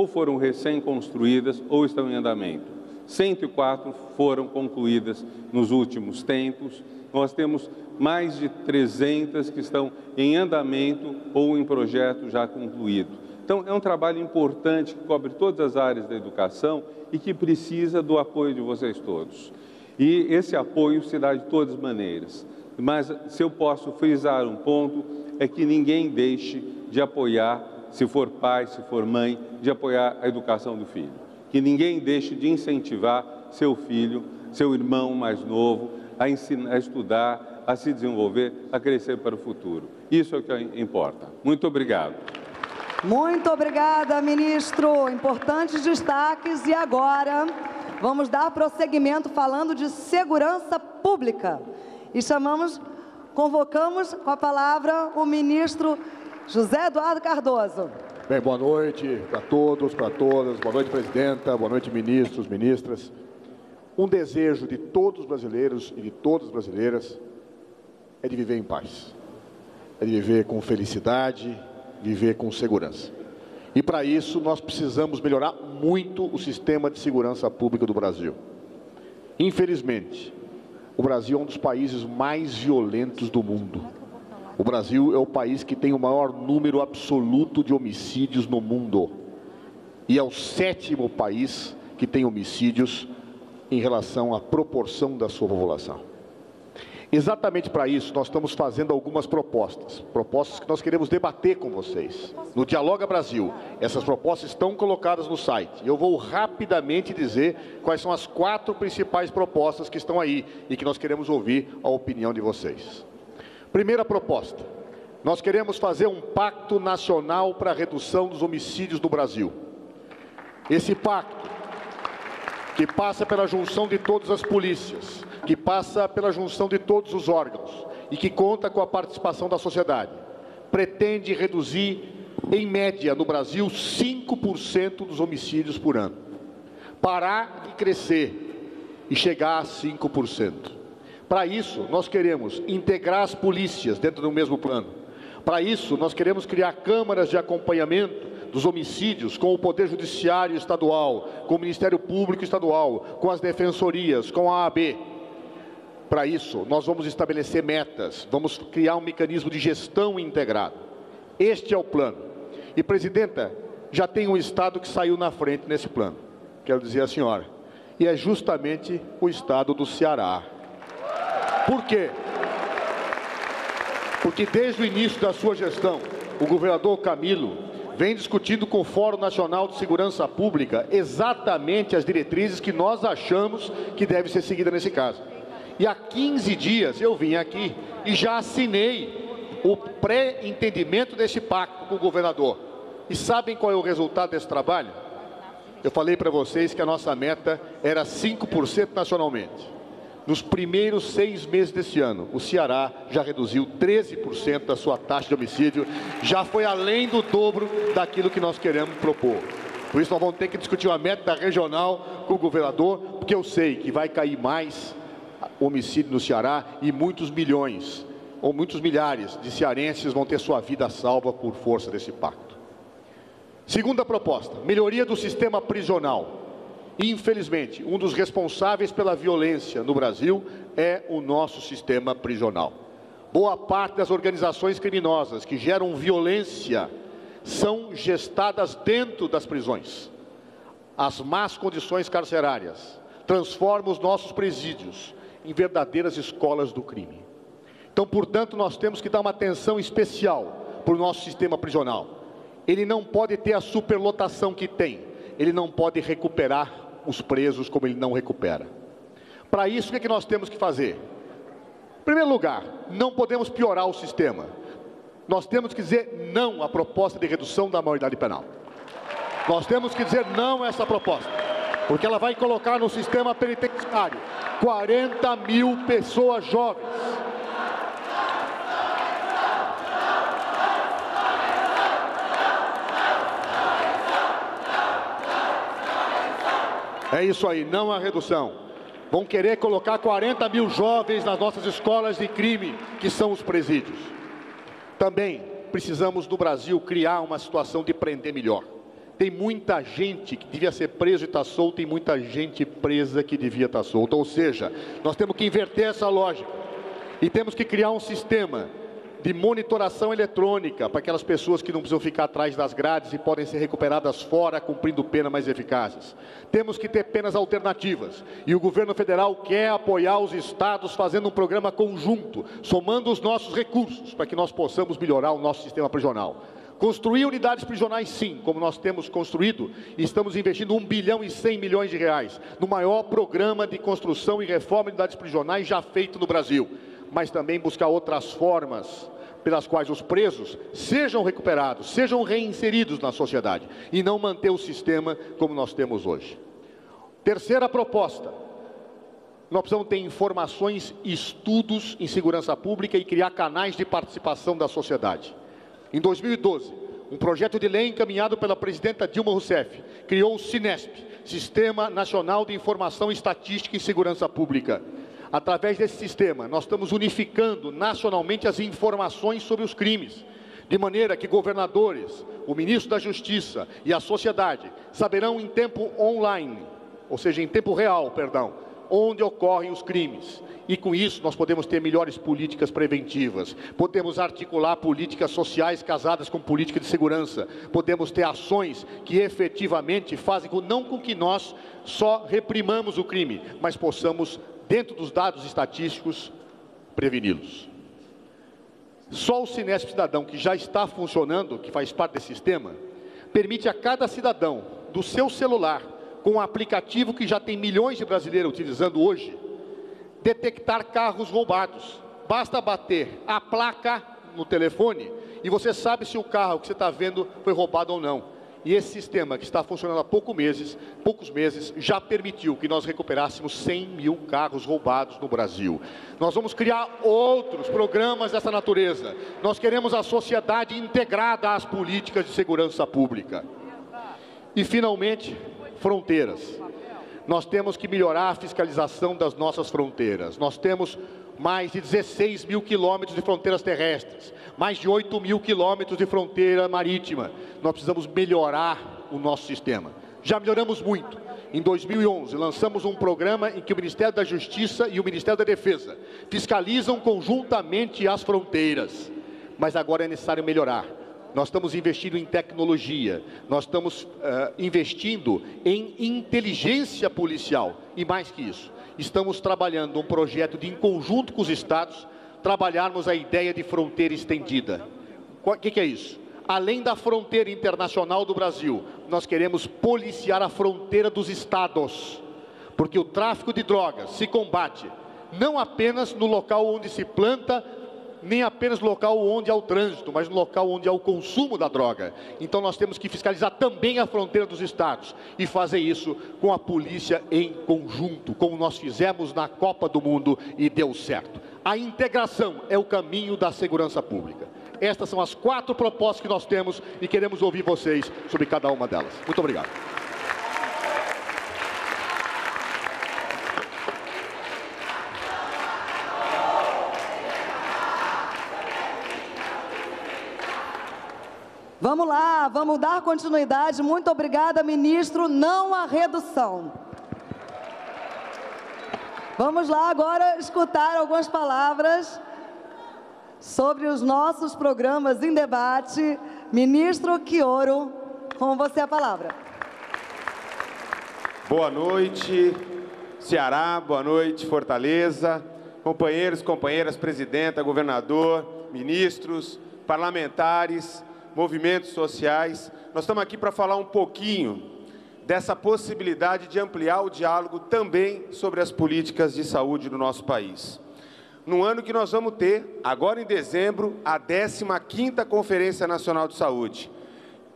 foram recém-construídas ou estão em andamento. 104 foram concluídas nos últimos tempos. Nós temos mais de 300 que estão em andamento ou em projeto já concluído. Então, é um trabalho importante que cobre todas as áreas da educação e que precisa do apoio de vocês todos. E esse apoio se dá de todas as maneiras. Mas, se eu posso frisar um ponto, é que ninguém deixe de apoiar, se for pai, se for mãe, de apoiar a educação do filho. Que ninguém deixe de incentivar seu filho, seu irmão mais novo, a estudar, a se desenvolver, a crescer para o futuro. Isso é o que importa. Muito obrigado. Muito obrigada, ministro. Importantes destaques. E agora, vamos dar prosseguimento falando de segurança pública. E convocamos com a palavra o ministro José Eduardo Cardoso. Bem, boa noite para todos, para todas. Boa noite, presidenta. Boa noite, ministros, ministras. Um desejo de todos os brasileiros e de todas as brasileiras é de viver em paz. É de viver com felicidade, viver com segurança. E para isso nós precisamos melhorar muito o sistema de segurança pública do Brasil. Infelizmente, o Brasil é um dos países mais violentos do mundo. O Brasil é o país que tem o maior número absoluto de homicídios no mundo. E é o 7º país que tem homicídios em relação à proporção da sua população. Exatamente para isso, nós estamos fazendo algumas propostas que nós queremos debater com vocês. No Dialoga Brasil, essas propostas estão colocadas no site. Eu vou rapidamente dizer quais são as 4 principais propostas que estão aí e que nós queremos ouvir a opinião de vocês. Primeira proposta, nós queremos fazer um pacto nacional para a redução dos homicídios no Brasil. Esse pacto, que passa pela junção de todas as polícias, que passa pela junção de todos os órgãos e que conta com a participação da sociedade, pretende reduzir, em média, no Brasil, 5% dos homicídios por ano. Parar de crescer e chegar a 5%. Para isso, nós queremos integrar as polícias dentro do mesmo plano. Para isso, nós queremos criar câmaras de acompanhamento dos homicídios com o Poder Judiciário Estadual, com o Ministério Público Estadual, com as defensorias, com a OAB. Para isso, nós vamos estabelecer metas, vamos criar um mecanismo de gestão integrado. Este é o plano. E, presidenta, já tem um estado que saiu na frente nesse plano. Quero dizer à senhora. E é justamente o estado do Ceará. Por quê? Porque desde o início da sua gestão, o governador Camilo vem discutindo com o Fórum Nacional de Segurança Pública exatamente as diretrizes que nós achamos que devem ser seguidas nesse caso. E há 15 dias eu vim aqui e já assinei o pré-entendimento desse pacto com o governador. E sabem qual é o resultado desse trabalho? Eu falei para vocês que a nossa meta era 5% nacionalmente. Nos primeiros 6 meses desse ano, o Ceará já reduziu 13% da sua taxa de homicídio, já foi além do dobro daquilo que nós queremos propor. Por isso nós vamos ter que discutir uma meta regional com o governador, porque eu sei que vai cair mais homicídio no Ceará e muitos milhões, ou muitos milhares de cearenses vão ter sua vida salva por força desse pacto. Segunda proposta, melhoria do sistema prisional. Infelizmente, um dos responsáveis pela violência no Brasil é o nosso sistema prisional. Boa parte das organizações criminosas que geram violência são gestadas dentro das prisões. As más condições carcerárias transformam os nossos presídios em verdadeiras escolas do crime. Então, portanto, nós temos que dar uma atenção especial para o nosso sistema prisional. Ele não pode ter a superlotação que tem, ele não pode recuperar os presos como ele não recupera. Para isso, o que nós temos que fazer? Em primeiro lugar, não podemos piorar o sistema. Nós temos que dizer não à proposta de redução da maioridade penal. Nós temos que dizer não a essa proposta, porque ela vai colocar no sistema penitenciário 40 mil pessoas jovens. É isso aí, não a redução. Vão querer colocar 40 mil jovens nas nossas escolas de crime, que são os presídios. Também precisamos, no Brasil, criar uma situação de prender melhor. Tem muita gente que devia ser preso e está solta, e muita gente presa que devia estar solta. Ou seja, nós temos que inverter essa lógica. E temos que criar um sistema de monitoração eletrônica para aquelas pessoas que não precisam ficar atrás das grades e podem ser recuperadas fora, cumprindo penas mais eficazes. Temos que ter penas alternativas. E o governo federal quer apoiar os estados fazendo um programa conjunto, somando os nossos recursos para que nós possamos melhorar o nosso sistema prisional. Construir unidades prisionais, sim, como nós temos construído, e estamos investindo 1 bilhão e 100 milhões de reais no maior programa de construção e reforma de unidades prisionais já feito no Brasil. Mas também buscar outras formas pelas quais os presos sejam recuperados, sejam reinseridos na sociedade, e não manter o sistema como nós temos hoje. Terceira proposta, nós precisamos ter informações e estudos em segurança pública e criar canais de participação da sociedade. Em 2012, um projeto de lei encaminhado pela presidenta Dilma Rousseff criou o Sinesp, Sistema Nacional de Informação Estatística em Segurança Pública. Através desse sistema, nós estamos unificando nacionalmente as informações sobre os crimes, de maneira que governadores, o ministro da Justiça e a sociedade saberão em tempo online, ou seja, em tempo real, onde ocorrem os crimes. E com isso nós podemos ter melhores políticas preventivas, podemos articular políticas sociais casadas com política de segurança, podemos ter ações que efetivamente fazem não com que nós só reprimamos o crime, mas possamos, dentro dos dados estatísticos, preveni-los. Só o Sinesp Cidadão, que já está funcionando, que faz parte desse sistema, permite a cada cidadão, do seu celular, com um aplicativo que já tem milhões de brasileiros utilizando hoje, detectar carros roubados. Basta bater a placa no telefone e você sabe se o carro que você está vendo foi roubado ou não. E esse sistema, que está funcionando há poucos meses, já permitiu que nós recuperássemos 100 mil carros roubados no Brasil. Nós vamos criar outros programas dessa natureza. Nós queremos a sociedade integrada às políticas de segurança pública. E, finalmente, fronteiras. Nós temos que melhorar a fiscalização das nossas fronteiras. Nós temos mais de 16 mil quilômetros de fronteiras terrestres, mais de 8 mil quilômetros de fronteira marítima. Nós precisamos melhorar o nosso sistema. Já melhoramos muito. Em 2011, lançamos um programa em que o Ministério da Justiça e o Ministério da Defesa fiscalizam conjuntamente as fronteiras. Mas agora é necessário melhorar. Nós estamos investindo em tecnologia, nós estamos investindo em inteligência policial. E mais que isso, estamos trabalhando um projeto de, em conjunto com os estados, trabalharmos a ideia de fronteira estendida. O que é isso? Além da fronteira internacional do Brasil, nós queremos policiar a fronteira dos estados, porque o tráfico de drogas se combate não apenas no local onde se planta, nem apenas no local onde há o trânsito, mas no local onde há o consumo da droga. Então nós temos que fiscalizar também a fronteira dos estados e fazer isso com a polícia em conjunto, como nós fizemos na Copa do Mundo e deu certo. A integração é o caminho da segurança pública. Estas são as 4 propostas que nós temos e queremos ouvir vocês sobre cada uma delas. Muito obrigado. Vamos lá, vamos dar continuidade. Muito obrigada, ministro. Não à redução. Vamos lá agora escutar algumas palavras sobre os nossos programas em debate. Ministro Chioro, com você a palavra. Boa noite, Ceará, boa noite, Fortaleza, companheiros, companheiras, presidenta, governador, ministros, parlamentares, movimentos sociais. Nós estamos aqui para falar um pouquinho dessa possibilidade de ampliar o diálogo também sobre as políticas de saúde do nosso país. No ano que nós vamos ter, agora em dezembro, a 15ª Conferência Nacional de Saúde,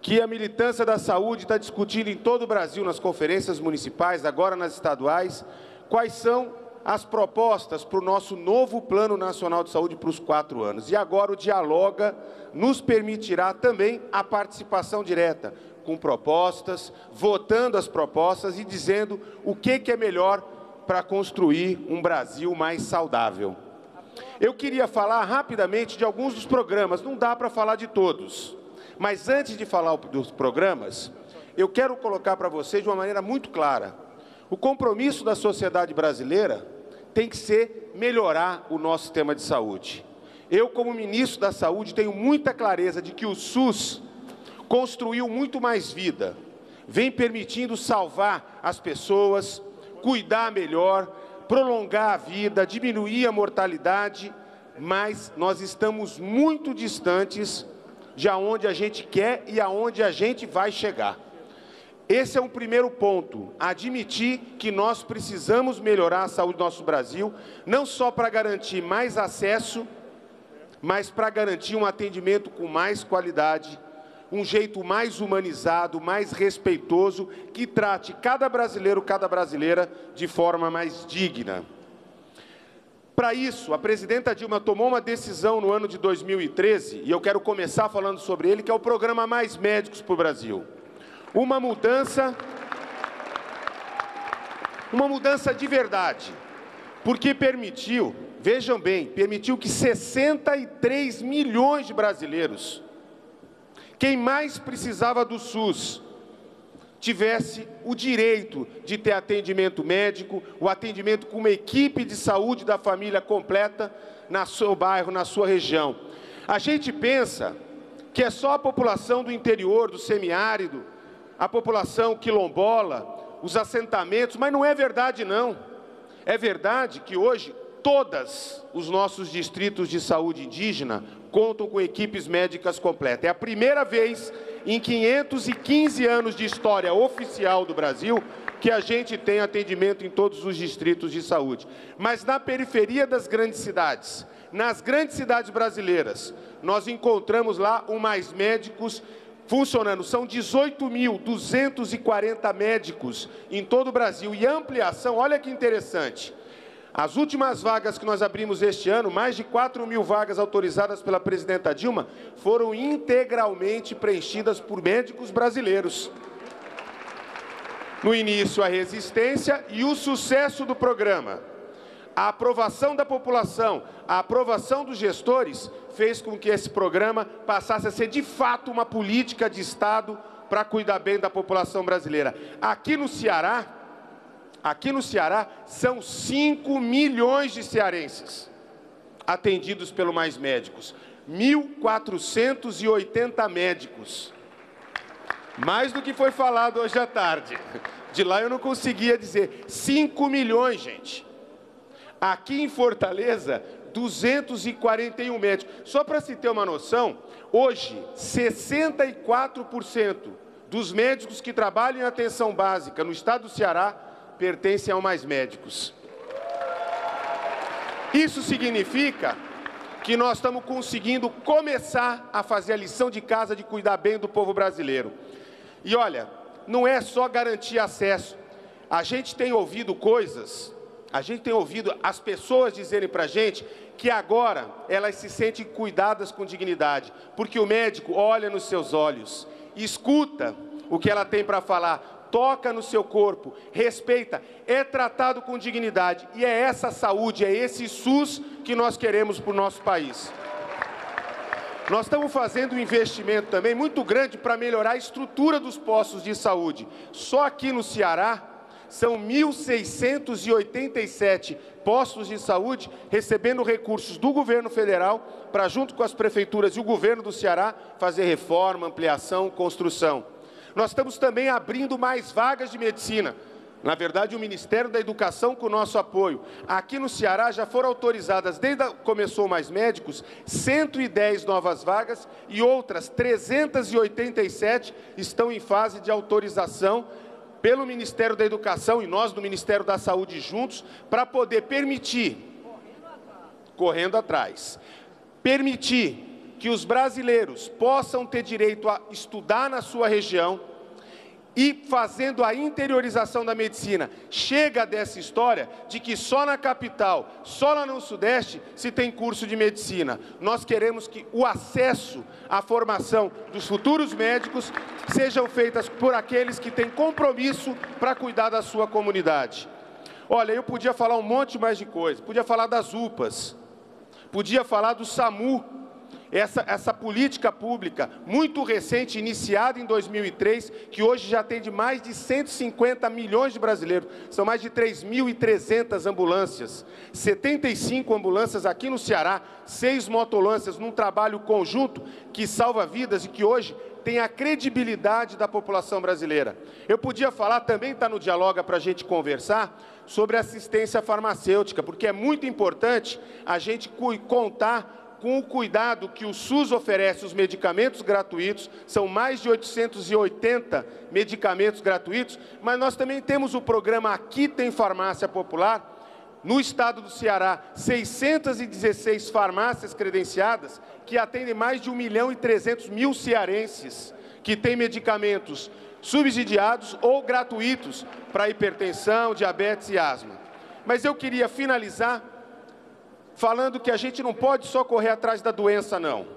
que a militância da saúde está discutindo em todo o Brasil, nas conferências municipais, agora nas estaduais, quais são as propostas para o nosso novo Plano Nacional de Saúde para os 4 anos. E agora o Dialoga nos permitirá também a participação direta, com propostas, votando as propostas e dizendo o que é melhor para construir um Brasil mais saudável. Eu queria falar rapidamente de alguns dos programas, não dá para falar de todos, mas antes de falar dos programas, eu quero colocar para vocês de uma maneira muito clara: o compromisso da sociedade brasileira tem que ser melhorar o nosso sistema de saúde. Eu, como ministro da Saúde, tenho muita clareza de que o SUS construiu muito mais vida, vem permitindo salvar as pessoas, cuidar melhor, prolongar a vida, diminuir a mortalidade, mas nós estamos muito distantes de aonde a gente quer e aonde a gente vai chegar. Esse é um primeiro ponto, admitir que nós precisamos melhorar a saúde do nosso Brasil, não só para garantir mais acesso, mas para garantir um atendimento com mais qualidade, um jeito mais humanizado, mais respeitoso, que trate cada brasileiro, cada brasileira de forma mais digna. Para isso, a presidenta Dilma tomou uma decisão no ano de 2013, e eu quero começar falando sobre ele, que é o programa Mais Médicos para o Brasil. Uma mudança de verdade, porque permitiu, vejam bem, permitiu que 63 milhões de brasileiros, quem mais precisava do SUS, tivesse o direito de ter atendimento médico, o atendimento com uma equipe de saúde da família completa no seu bairro, na sua região. A gente pensa que é só a população do interior, do semiárido, a população quilombola, os assentamentos, mas não é verdade não. É verdade que hoje todos os nossos distritos de saúde indígena contam com equipes médicas completas. É a primeira vez em 515 anos de história oficial do Brasil que a gente tem atendimento em todos os distritos de saúde. Mas na periferia das grandes cidades, nas grandes cidades brasileiras, nós encontramos lá o Mais Médicos funcionando. São 18.240 médicos em todo o Brasil. E a ampliação, olha que interessante. As últimas vagas que nós abrimos este ano, mais de 4.000 vagas autorizadas pela presidenta Dilma, foram integralmente preenchidas por médicos brasileiros. No início, a resistência e o sucesso do programa. A aprovação da população, a aprovação dos gestores, fez com que esse programa passasse a ser, de fato, uma política de Estado para cuidar bem da população brasileira. Aqui no Ceará, são 5 milhões de cearenses atendidos pelo Mais Médicos. 1.480 médicos. Mais do que foi falado hoje à tarde. De lá eu não conseguia dizer. 5 milhões, gente. Aqui em Fortaleza, 241 médicos. Só para se ter uma noção, hoje, 64% dos médicos que trabalham em atenção básica no estado do Ceará pertencem ao Mais Médicos. Isso significa que nós estamos conseguindo começar a fazer a lição de casa de cuidar bem do povo brasileiro. E olha, não é só garantir acesso. A gente tem ouvido coisas, as pessoas dizerem para a gente que agora elas se sentem cuidadas com dignidade, porque o médico olha nos seus olhos, escuta o que ela tem para falar, toca no seu corpo, respeita, é tratado com dignidade. E é essa saúde, é esse SUS que nós queremos para o nosso país. Nós estamos fazendo um investimento também muito grande para melhorar a estrutura dos postos de saúde. Só aqui no Ceará, são 1.687 postos de saúde recebendo recursos do governo federal para, junto com as prefeituras e o governo do Ceará, fazer reforma, ampliação, construção. Nós estamos também abrindo mais vagas de medicina. Na verdade, o Ministério da Educação com o nosso apoio. Aqui no Ceará já foram autorizadas, desde que começou o Mais Médicos, 110 novas vagas e outras 387 estão em fase de autorização pelo Ministério da Educação e nós do Ministério da Saúde juntos, para poder permitir, correndo atrás, permitir que os brasileiros possam ter direito a estudar na sua região e fazendo a interiorização da medicina. Chega dessa história de que só na capital, só lá no Sudeste, se tem curso de medicina. Nós queremos que o acesso à formação dos futuros médicos sejam feitas por aqueles que têm compromisso para cuidar da sua comunidade. Olha, eu podia falar um monte mais de coisa, podia falar das UPAs, podia falar do SAMU, essa política pública muito recente, iniciada em 2003, que hoje já atende mais de 150 milhões de brasileiros. São mais de 3.300 ambulâncias, 75 ambulâncias aqui no Ceará, 6 motolâncias num trabalho conjunto que salva vidas e que hoje tem a credibilidade da população brasileira. Eu podia falar, também está no Dialoga para a gente conversar, sobre assistência farmacêutica, porque é muito importante a gente contar com o cuidado que o SUS oferece, os medicamentos gratuitos, são mais de 880 medicamentos gratuitos, mas nós também temos o programa Aqui Tem Farmácia Popular, no estado do Ceará, 616 farmácias credenciadas, que atendem mais de 1.300.000 cearenses, que têm medicamentos subsidiados ou gratuitos para hipertensão, diabetes e asma. Mas eu queria finalizar falando que a gente não pode só correr atrás da doença, não.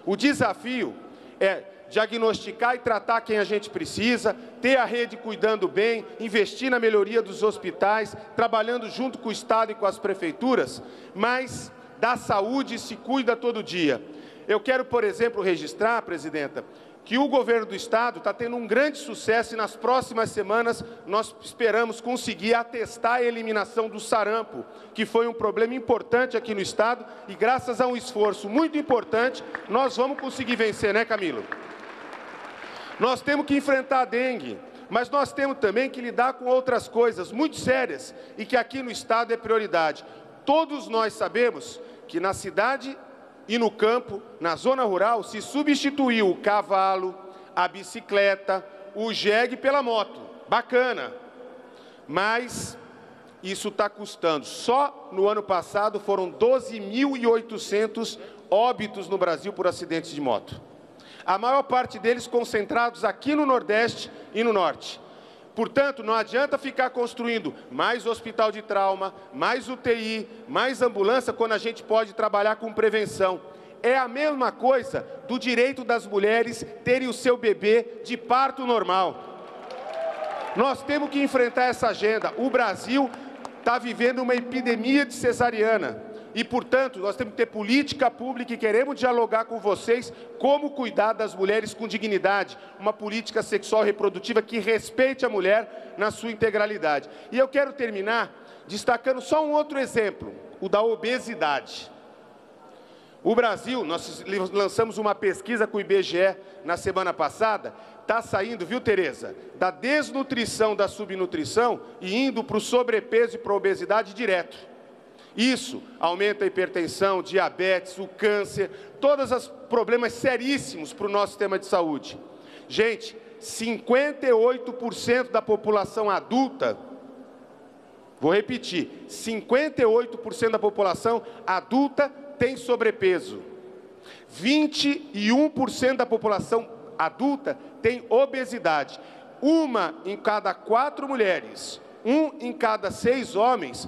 O desafio é diagnosticar e tratar quem a gente precisa, ter a rede cuidando bem, investir na melhoria dos hospitais, trabalhando junto com o Estado e com as prefeituras, mas da saúde se cuida todo dia. Eu quero, por exemplo, registrar, presidenta, que o governo do Estado está tendo um grande sucesso e nas próximas semanas nós esperamos conseguir atestar a eliminação do sarampo, que foi um problema importante aqui no Estado e graças a um esforço muito importante nós vamos conseguir vencer, né, Camilo? Nós temos que enfrentar a dengue, mas nós temos também que lidar com outras coisas muito sérias e que aqui no Estado é prioridade. Todos nós sabemos que na cidade e no campo, na zona rural, se substituiu o cavalo, a bicicleta, o jegue pela moto. Bacana. Mas isso está custando. Só no ano passado foram 12.800 óbitos no Brasil por acidentes de moto. A maior parte deles concentrados aqui no Nordeste e no Norte. Portanto, não adianta ficar construindo mais hospital de trauma, mais UTI, mais ambulância, quando a gente pode trabalhar com prevenção. É a mesma coisa do direito das mulheres terem o seu bebê de parto normal. Nós temos que enfrentar essa agenda. O Brasil está vivendo uma epidemia de cesariana. E, portanto, nós temos que ter política pública e queremos dialogar com vocês como cuidar das mulheres com dignidade, uma política sexual reprodutiva que respeite a mulher na sua integralidade. E eu quero terminar destacando só um outro exemplo, o da obesidade. O Brasil, nós lançamos uma pesquisa com o IBGE na semana passada, está saindo, viu, Tereza, da desnutrição, da subnutrição e indo para o sobrepeso e para a obesidade direto. Isso aumenta a hipertensão, diabetes, o câncer, todos os problemas seríssimos para o nosso sistema de saúde. Gente, 58% da população adulta, vou repetir, 58% da população adulta tem sobrepeso. 21% da população adulta tem obesidade. 1 em cada 4 mulheres, 1 em cada 6 homens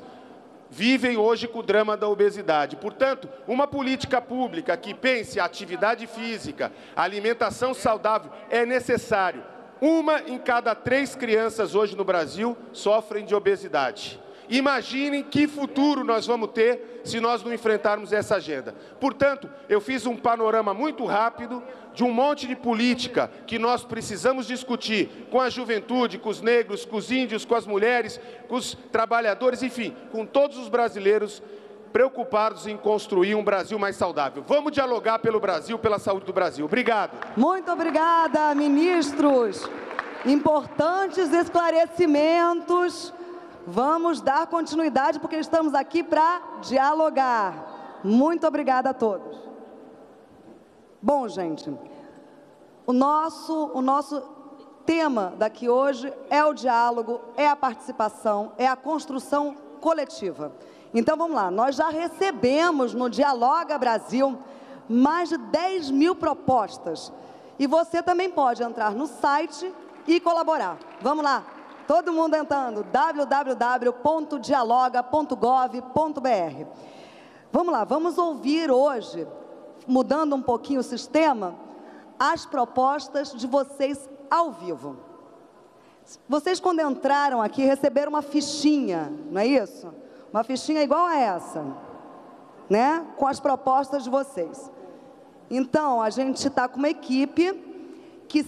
vivem hoje com o drama da obesidade. Portanto, uma política pública que pense a atividade física, a alimentação saudável é necessário. 1 em cada 3 crianças hoje no Brasil sofrem de obesidade. Imaginem que futuro nós vamos ter se nós não enfrentarmos essa agenda. Portanto, eu fiz um panorama muito rápido de um monte de política que nós precisamos discutir com a juventude, com os negros, com os índios, com as mulheres, com os trabalhadores, enfim, com todos os brasileiros preocupados em construir um Brasil mais saudável. Vamos dialogar pelo Brasil, pela saúde do Brasil. Obrigado. Muito obrigada, ministros. Importantes esclarecimentos. Vamos dar continuidade, porque estamos aqui para dialogar. Muito obrigada a todos. Bom, gente, o nosso tema daqui hoje é o diálogo, é a participação, é a construção coletiva. Então, vamos lá, nós já recebemos no Dialoga Brasil mais de 10 mil propostas. E você também pode entrar no site e colaborar. Vamos lá. Todo mundo entrando, www.dialoga.gov.br. Vamos lá, vamos ouvir hoje, mudando um pouquinho o sistema, as propostas de vocês ao vivo. Vocês, quando entraram aqui, receberam uma fichinha, não é isso? Uma fichinha igual a essa, né? Com as propostas de vocês. Então, a gente está com uma equipe que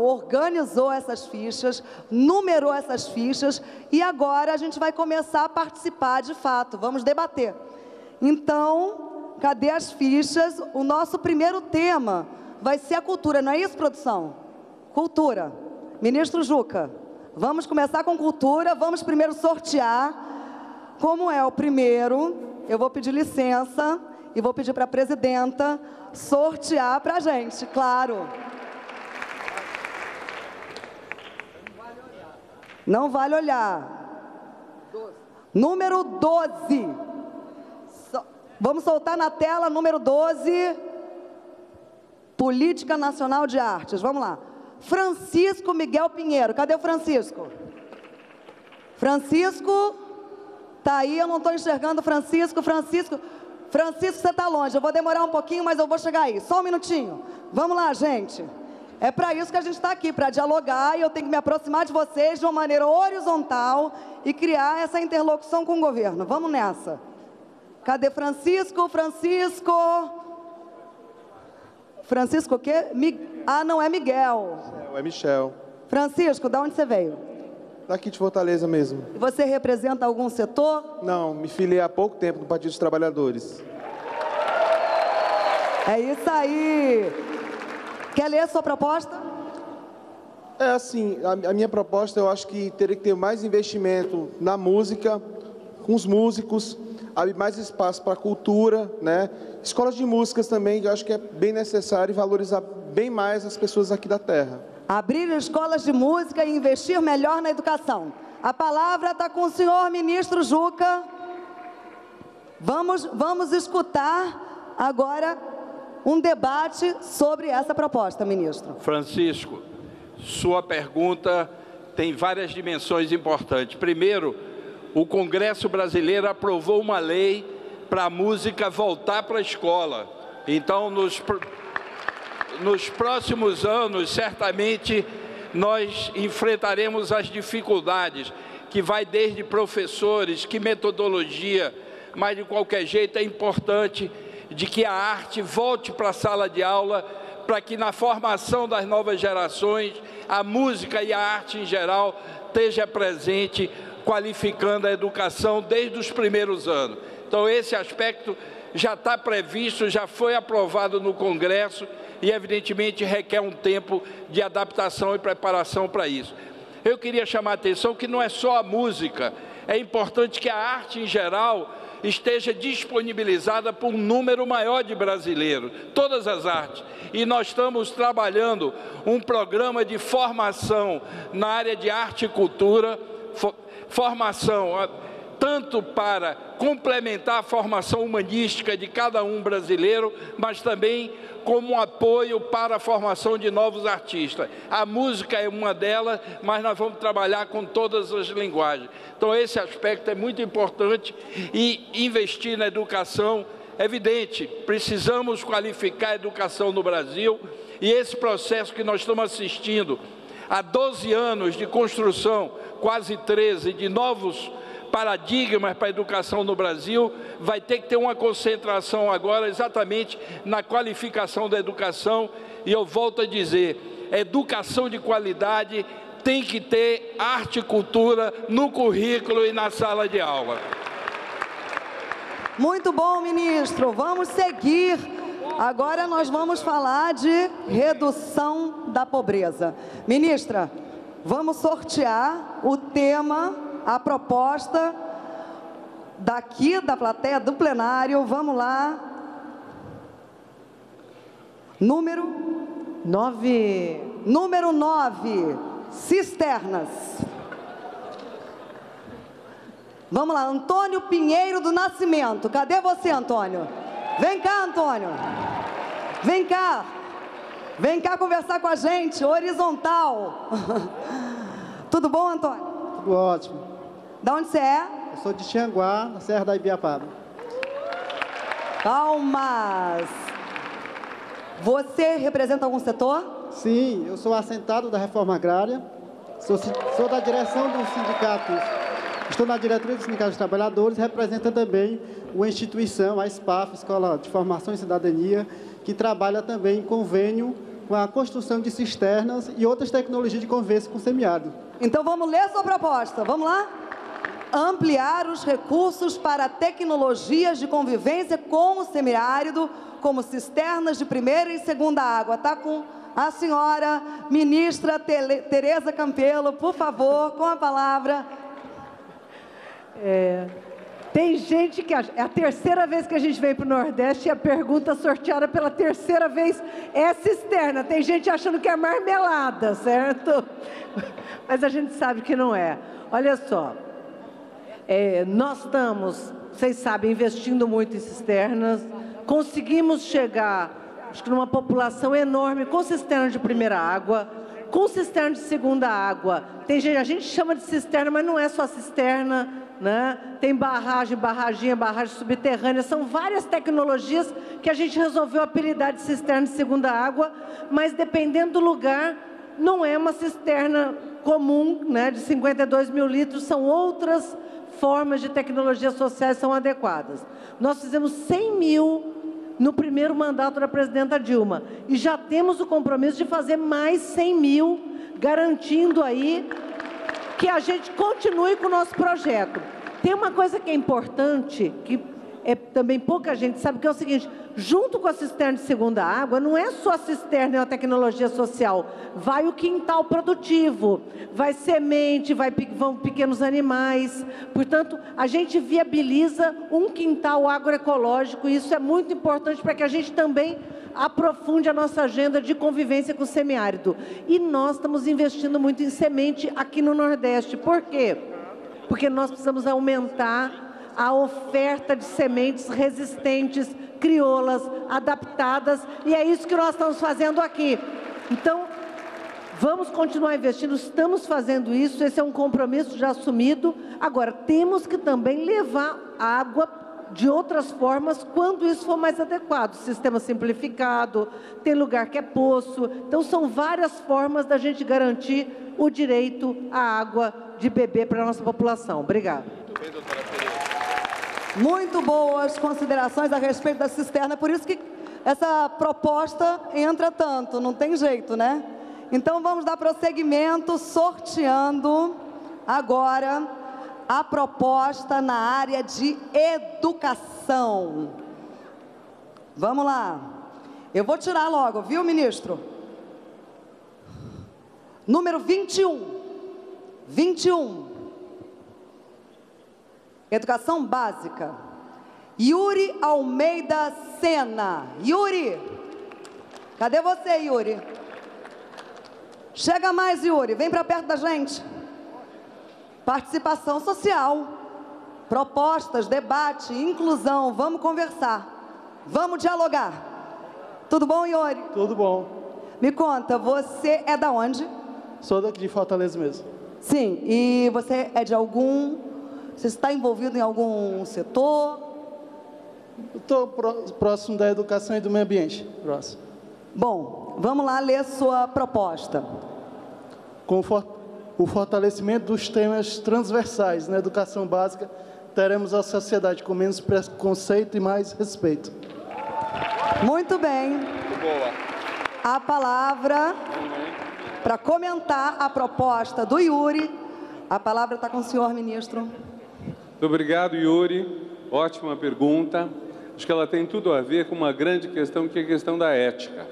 organizou essas fichas, numerou essas fichas, e agora a gente vai começar a participar de fato, vamos debater. Então, cadê as fichas? O nosso primeiro tema vai ser a cultura, não é isso, produção? Cultura. Ministro Juca, vamos começar com cultura, vamos primeiro sortear. Como é o primeiro, eu vou pedir licença e vou pedir para a presidenta sortear para a gente, claro. Não vale olhar. Número 12. Vamos soltar na tela, número 12. Política Nacional de Artes. Vamos lá. Francisco Miguel Pinheiro. Cadê o Francisco? Francisco, tá aí, eu não estou enxergando o Francisco. Francisco, você está longe, eu vou demorar um pouquinho, mas eu vou chegar aí. Só um minutinho. Vamos lá, gente. É para isso que a gente está aqui, para dialogar, e eu tenho que me aproximar de vocês de uma maneira horizontal e criar essa interlocução com o governo. Vamos nessa. Cadê Francisco? Francisco o quê? Não é Miguel. É Michel. Francisco, de onde você veio? Daqui de Fortaleza mesmo. E você representa algum setor? Não, me filiei há pouco tempo no Partido dos Trabalhadores. É isso aí. Quer ler a sua proposta? É assim, a minha proposta, eu acho que teria que ter mais investimento na música, com os músicos, abrir mais espaço para a cultura, né? Escolas de músicas também, que eu acho que é bem necessário, e valorizar bem mais as pessoas aqui da terra. Abrir escolas de música e investir melhor na educação. A palavra está com o senhor ministro Juca. Vamos escutar agora um debate sobre essa proposta, ministro. Francisco, sua pergunta tem várias dimensões importantes. Primeiro, o Congresso brasileiro aprovou uma lei para a música voltar para a escola. Então, nos próximos anos, certamente, nós enfrentaremos as dificuldades que vai desde professores, que metodologia, mas de qualquer jeito é importante de que a arte volte para a sala de aula, para que na formação das novas gerações, a música e a arte em geral esteja presente, qualificando a educação desde os primeiros anos. Então esse aspecto já está previsto, já foi aprovado no Congresso e evidentemente requer um tempo de adaptação e preparação para isso. Eu queria chamar a atenção que não é só a música, é importante que a arte em geral esteja disponibilizada por um número maior de brasileiros, todas as artes. E nós estamos trabalhando um programa de formação na área de arte e cultura, formação tanto para complementar a formação humanística de cada um brasileiro, mas também como um apoio para a formação de novos artistas. A música é uma delas, mas nós vamos trabalhar com todas as linguagens. Então esse aspecto é muito importante e investir na educação é evidente. Precisamos qualificar a educação no Brasil e esse processo que nós estamos assistindo há 12 anos de construção, quase 13, de novos paradigmas para a educação no Brasil, vai ter que ter uma concentração agora exatamente na qualificação da educação. E eu volto a dizer, educação de qualidade tem que ter arte e cultura no currículo e na sala de aula. Muito bom, ministro. Vamos seguir. Agora nós vamos falar de redução da pobreza. Ministra, vamos sortear o tema, a proposta daqui da plateia, do plenário. Vamos lá. Número 9. Número 9, cisternas. Vamos lá, Antônio Pinheiro do Nascimento. Cadê você, Antônio? Vem cá, Antônio. Vem cá. Vem cá conversar com a gente, horizontal. Tudo bom, Antônio? Tudo ótimo. Da onde você é? Eu sou de Tianguá, na Serra da Ibiapaba. Palmas. Você representa algum setor? Sim, eu sou assentado da Reforma Agrária, sou da direção dos sindicatos, estou na diretoria dos sindicatos de trabalhadores, representa também uma instituição, a SPAF, Escola de Formação e Cidadania, que trabalha também em convênio com a construção de cisternas e outras tecnologias de convênio com semiárido. Então vamos ler sua proposta, vamos lá? Ampliar os recursos para tecnologias de convivência com o semiárido, como cisternas de primeira e segunda água. Está com a senhora ministra Tereza Campelo, por favor, com a palavra. Tem gente que... É a terceira vez que a gente vem para o Nordeste e a pergunta sorteada pela terceira vez é cisterna. Tem gente achando que é marmelada, certo? Mas a gente sabe que não é. Olha só, nós estamos, vocês sabem, investindo muito em cisternas. Conseguimos chegar, acho que numa população enorme, com cisterna de primeira água, com cisterna de segunda água. Tem gente, a gente chama de cisterna, mas não é só cisterna, né? Tem barragem subterrânea, são várias tecnologias que a gente resolveu apelidar de cisterna de segunda água, mas dependendo do lugar, não é uma cisterna comum, né, de 52 mil litros, são outras formas de tecnologias sociais que são adequadas. Nós fizemos 100 mil no primeiro mandato da presidenta Dilma e já temos o compromisso de fazer mais 100 mil, garantindo aí que a gente continue com o nosso projeto. Tem uma coisa que é importante, que também pouca gente sabe, que é o seguinte: junto com a cisterna de segunda água, não é só a cisterna e a tecnologia social, vai o quintal produtivo, vai semente, vão pequenos animais. Portanto, a gente viabiliza um quintal agroecológico e isso é muito importante para que a gente também aprofunde a nossa agenda de convivência com o semiárido. E nós estamos investindo muito em semente aqui no Nordeste. Por quê? Porque nós precisamos aumentar a oferta de sementes resistentes, crioulas, adaptadas, e é isso que nós estamos fazendo aqui. Então, vamos continuar investindo, estamos fazendo isso, esse é um compromisso já assumido. Agora, temos que também levar água de outras formas, quando isso for mais adequado. Sistema simplificado, tem lugar que é poço. Então, são várias formas da gente garantir o direito à água de beber para a nossa população. Obrigada. Muito boas considerações a respeito da cisterna, por isso que essa proposta entra tanto, não tem jeito, né? Então, vamos dar prosseguimento sorteando agora a proposta na área de educação. Vamos lá. Eu vou tirar logo, viu, ministro? Número 21. 21. Educação básica. Yuri Almeida Sena. Yuri. Cadê você, Yuri? Chega mais, Yuri. Vem para perto da gente. Participação social, propostas, debate, inclusão, vamos conversar, vamos dialogar. Tudo bom, Yuri? Tudo bom. Me conta, você é da onde? Sou daqui de Fortaleza mesmo. Sim, e você é de algum... Você está envolvido em algum setor? Estou próximo da educação e do meio ambiente. Próximo. Bom, vamos lá ler sua proposta. Com o fortalecimento dos temas transversais na educação básica, teremos a sociedade com menos preconceito e mais respeito. Muito bem. Muito boa. A palavra para comentar a proposta do Yuri. A palavra está com o senhor, ministro. Muito obrigado, Yuri. Ótima pergunta. Acho que ela tem tudo a ver com uma grande questão, que é a questão da ética.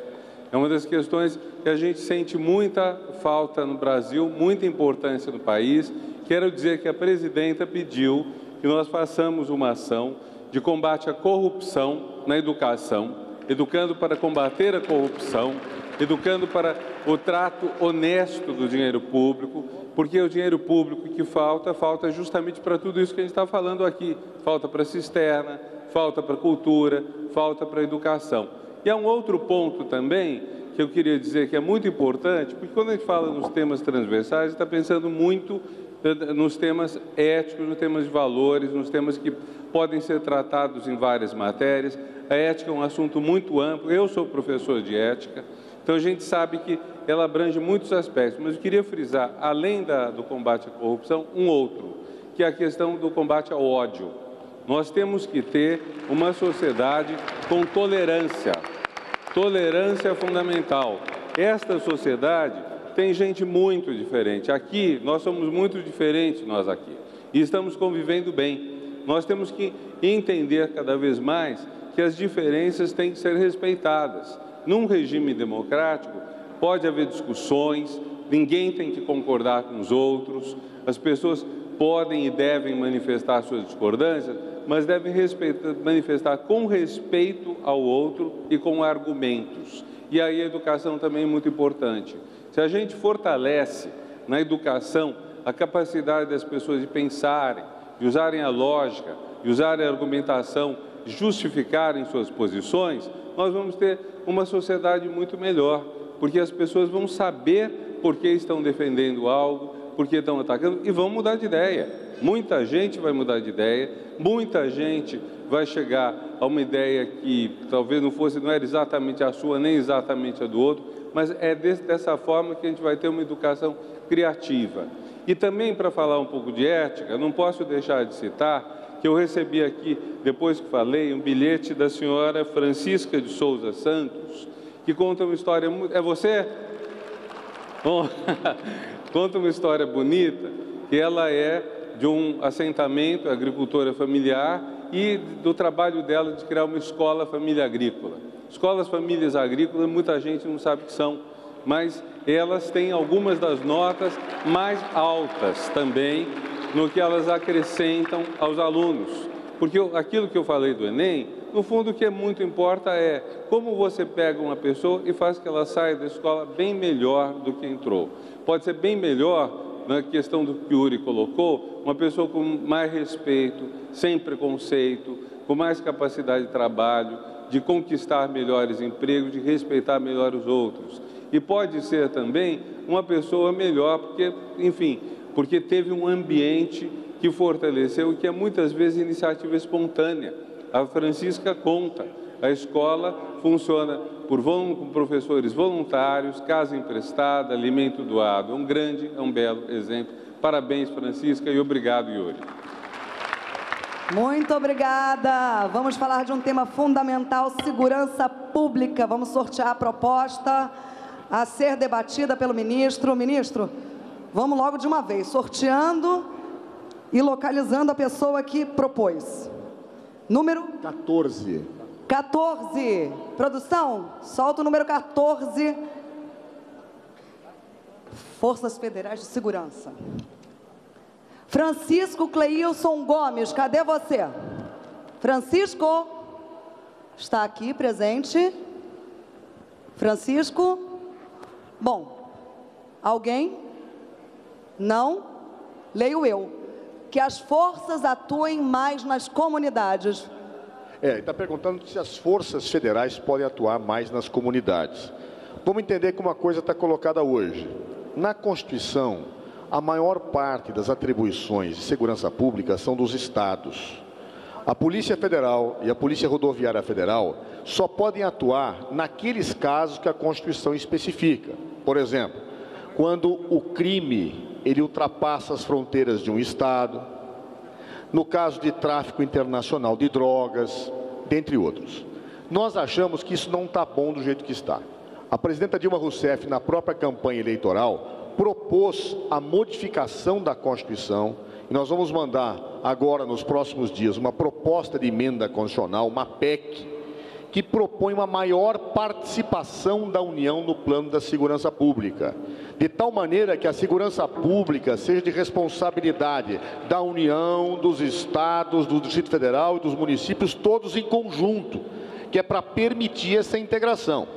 É uma das questões que a gente sente muita falta no Brasil, muita importância no país. Quero dizer que a presidenta pediu que nós façamos uma ação de combate à corrupção na educação, educando para combater a corrupção, educando para o trato honesto do dinheiro público, porque o dinheiro público que falta justamente para tudo isso que a gente está falando aqui. Falta para a cisterna, falta para a cultura, falta para a educação. E há um outro ponto também que eu queria dizer que é muito importante, porque quando a gente fala nos temas transversais, a gente está pensando muito nos temas éticos, nos temas de valores, nos temas que podem ser tratados em várias matérias. A ética é um assunto muito amplo, eu sou professor de ética, então a gente sabe que ela abrange muitos aspectos, mas eu queria frisar, além do combate à corrupção, um outro, que é a questão do combate ao ódio. Nós temos que ter uma sociedade com tolerância. Tolerância é fundamental. Esta sociedade tem gente muito diferente. Aqui, nós somos muito diferentes, nós aqui. E estamos convivendo bem. Nós temos que entender cada vez mais que as diferenças têm que ser respeitadas. Num regime democrático, pode haver discussões, ninguém tem que concordar com os outros, as pessoas podem e devem manifestar suas discordâncias, mas devem manifestar com respeito ao outro e com argumentos. E aí a educação também é muito importante. Se a gente fortalece na educação a capacidade das pessoas de pensarem, de usarem a lógica, de usarem a argumentação, de justificarem suas posições, nós vamos ter uma sociedade muito melhor, porque as pessoas vão saber por que estão defendendo algo, por que estão atacando, e vão mudar de ideia. Muita gente vai mudar de ideia, muita gente vai chegar a uma ideia que talvez não era exatamente a sua, nem exatamente a do outro, mas é dessa forma que a gente vai ter uma educação criativa. E também, para falar um pouco de ética, não posso deixar de citar que eu recebi aqui, depois que falei, um bilhete da senhora Francisca de Souza Santos, que conta uma história muito... É você? Bom, conta uma história bonita, que ela é de um assentamento, agricultora familiar, e do trabalho dela de criar uma escola família agrícola. Escolas famílias agrícolas, muita gente não sabe o que são, mas elas têm algumas das notas mais altas também no que elas acrescentam aos alunos. Porque aquilo que eu falei do Enem, no fundo o que muito importa é como você pega uma pessoa e faz que ela saia da escola bem melhor do que entrou. Pode ser bem melhor, na questão do que o Yuri colocou, uma pessoa com mais respeito, sem preconceito, com mais capacidade de trabalho, de conquistar melhores empregos, de respeitar melhor os outros. E pode ser também uma pessoa melhor, porque, enfim, porque teve um ambiente que fortaleceu e que é muitas vezes iniciativa espontânea. a Francisca conta. A escola funciona com professores voluntários, casa emprestada, alimento doado. É um belo exemplo. Parabéns, Francisca, e obrigado, Iuri. Muito obrigada. Vamos falar de um tema fundamental, segurança pública. Vamos sortear a proposta a ser debatida pelo ministro. Ministro, vamos logo de uma vez, sorteando e localizando a pessoa que propôs. Número? 14. 14. Produção, solta o número 14. Forças Federais de Segurança. Francisco Cleilson Gomes, cadê você? Francisco, está aqui presente. Francisco, bom, alguém? Não? Leio eu. Que as forças atuem mais nas comunidades. Está perguntando se as forças federais podem atuar mais nas comunidades. Vamos entender como a coisa está colocada hoje. Na Constituição, a maior parte das atribuições de segurança pública são dos estados. A Polícia Federal e a Polícia Rodoviária Federal só podem atuar naqueles casos que a Constituição especifica. Por exemplo, quando o crime ele ultrapassa as fronteiras de um estado, no caso de tráfico internacional de drogas, dentre outros. Nós achamos que isso não está bom do jeito que está. A presidenta Dilma Rousseff, na própria campanha eleitoral, propôs a modificação da Constituição, e nós vamos mandar agora, nos próximos dias, uma proposta de emenda constitucional, uma PEC, que propõe uma maior participação da União no plano da segurança pública, de tal maneira que a segurança pública seja de responsabilidade da União, dos estados, do Distrito Federal e dos municípios, todos em conjunto, que é para permitir essa integração.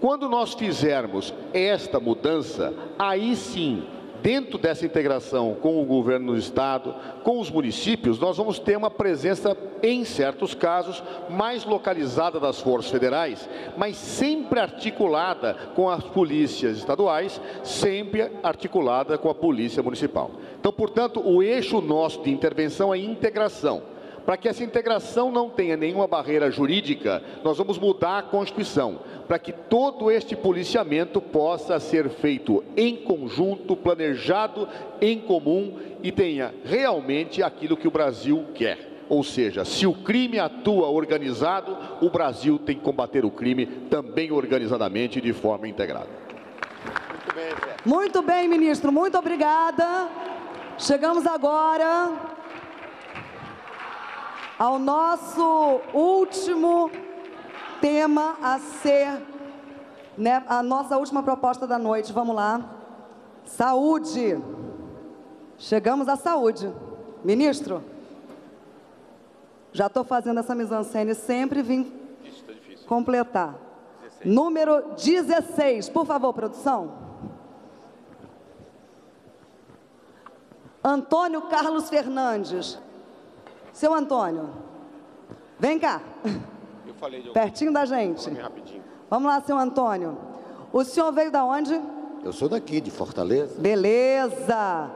Quando nós fizermos esta mudança, aí sim, dentro dessa integração com o governo do estado, com os municípios, nós vamos ter uma presença, em certos casos, mais localizada das forças federais, mas sempre articulada com as polícias estaduais, sempre articulada com a polícia municipal. Então, portanto, o eixo nosso de intervenção é integração. Para que essa integração não tenha nenhuma barreira jurídica, nós vamos mudar a Constituição, para que todo este policiamento possa ser feito em conjunto, planejado em comum e tenha realmente aquilo que o Brasil quer. Ou seja, se o crime atua organizado, o Brasil tem que combater o crime também organizadamente e de forma integrada. Muito bem, Zé. Muito bem, ministro. Muito obrigada. Chegamos agora ao nosso último tema a ser, né, a nossa última proposta da noite. Vamos lá. Saúde. Chegamos à saúde. Ministro, já estou fazendo essa mise-en-scène, sempre vim completar. 16. Número 16, por favor, produção. Antônio Carlos Fernandes. Seu Antônio, vem cá. Eu falei de pertinho da gente. Rapidinho. Vamos lá, seu Antônio. O senhor veio da onde? Eu sou daqui, de Fortaleza. Beleza.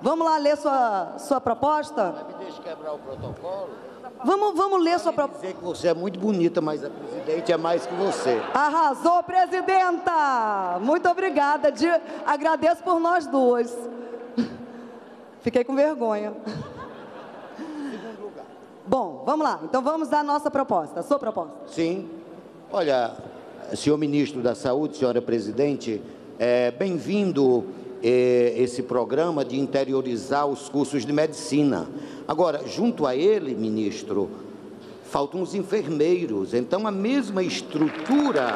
Vamos lá ler sua proposta? Me deixa quebrar o protocolo. Vamos ler sua proposta. Dizer que você é muito bonita, mas a presidente é mais que você. Arrasou, presidenta. Muito obrigada. Agradeço por nós duas. Fiquei com vergonha. Bom, vamos lá. Então vamos à nossa proposta, a sua proposta. Sim. Olha, senhor ministro da Saúde, senhora presidente, bem-vindo esse programa de interiorizar os cursos de medicina. Agora, junto a ele, ministro, faltam os enfermeiros. Então, a mesma estrutura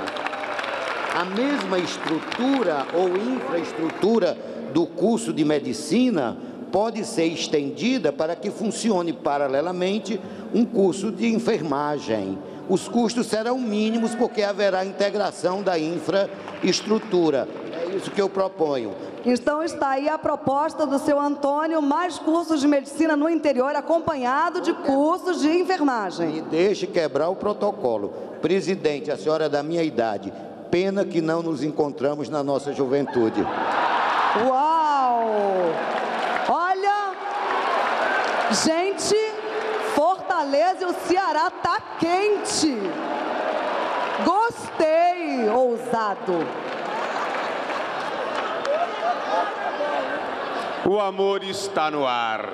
ou infraestrutura do curso de medicina pode ser estendida para que funcione paralelamente um curso de enfermagem. Os custos serão mínimos porque haverá integração da infraestrutura. É isso que eu proponho. Então está aí a proposta do seu Antônio, mais cursos de medicina no interior, acompanhado de cursos de enfermagem. E deixe quebrar o protocolo. Presidente, a senhora é da minha idade. Pena que não nos encontramos na nossa juventude. Uau! Olha, gente, Fortaleza Fortaleza e o Ceará tá quente. Gostei, ousado. O amor está no ar.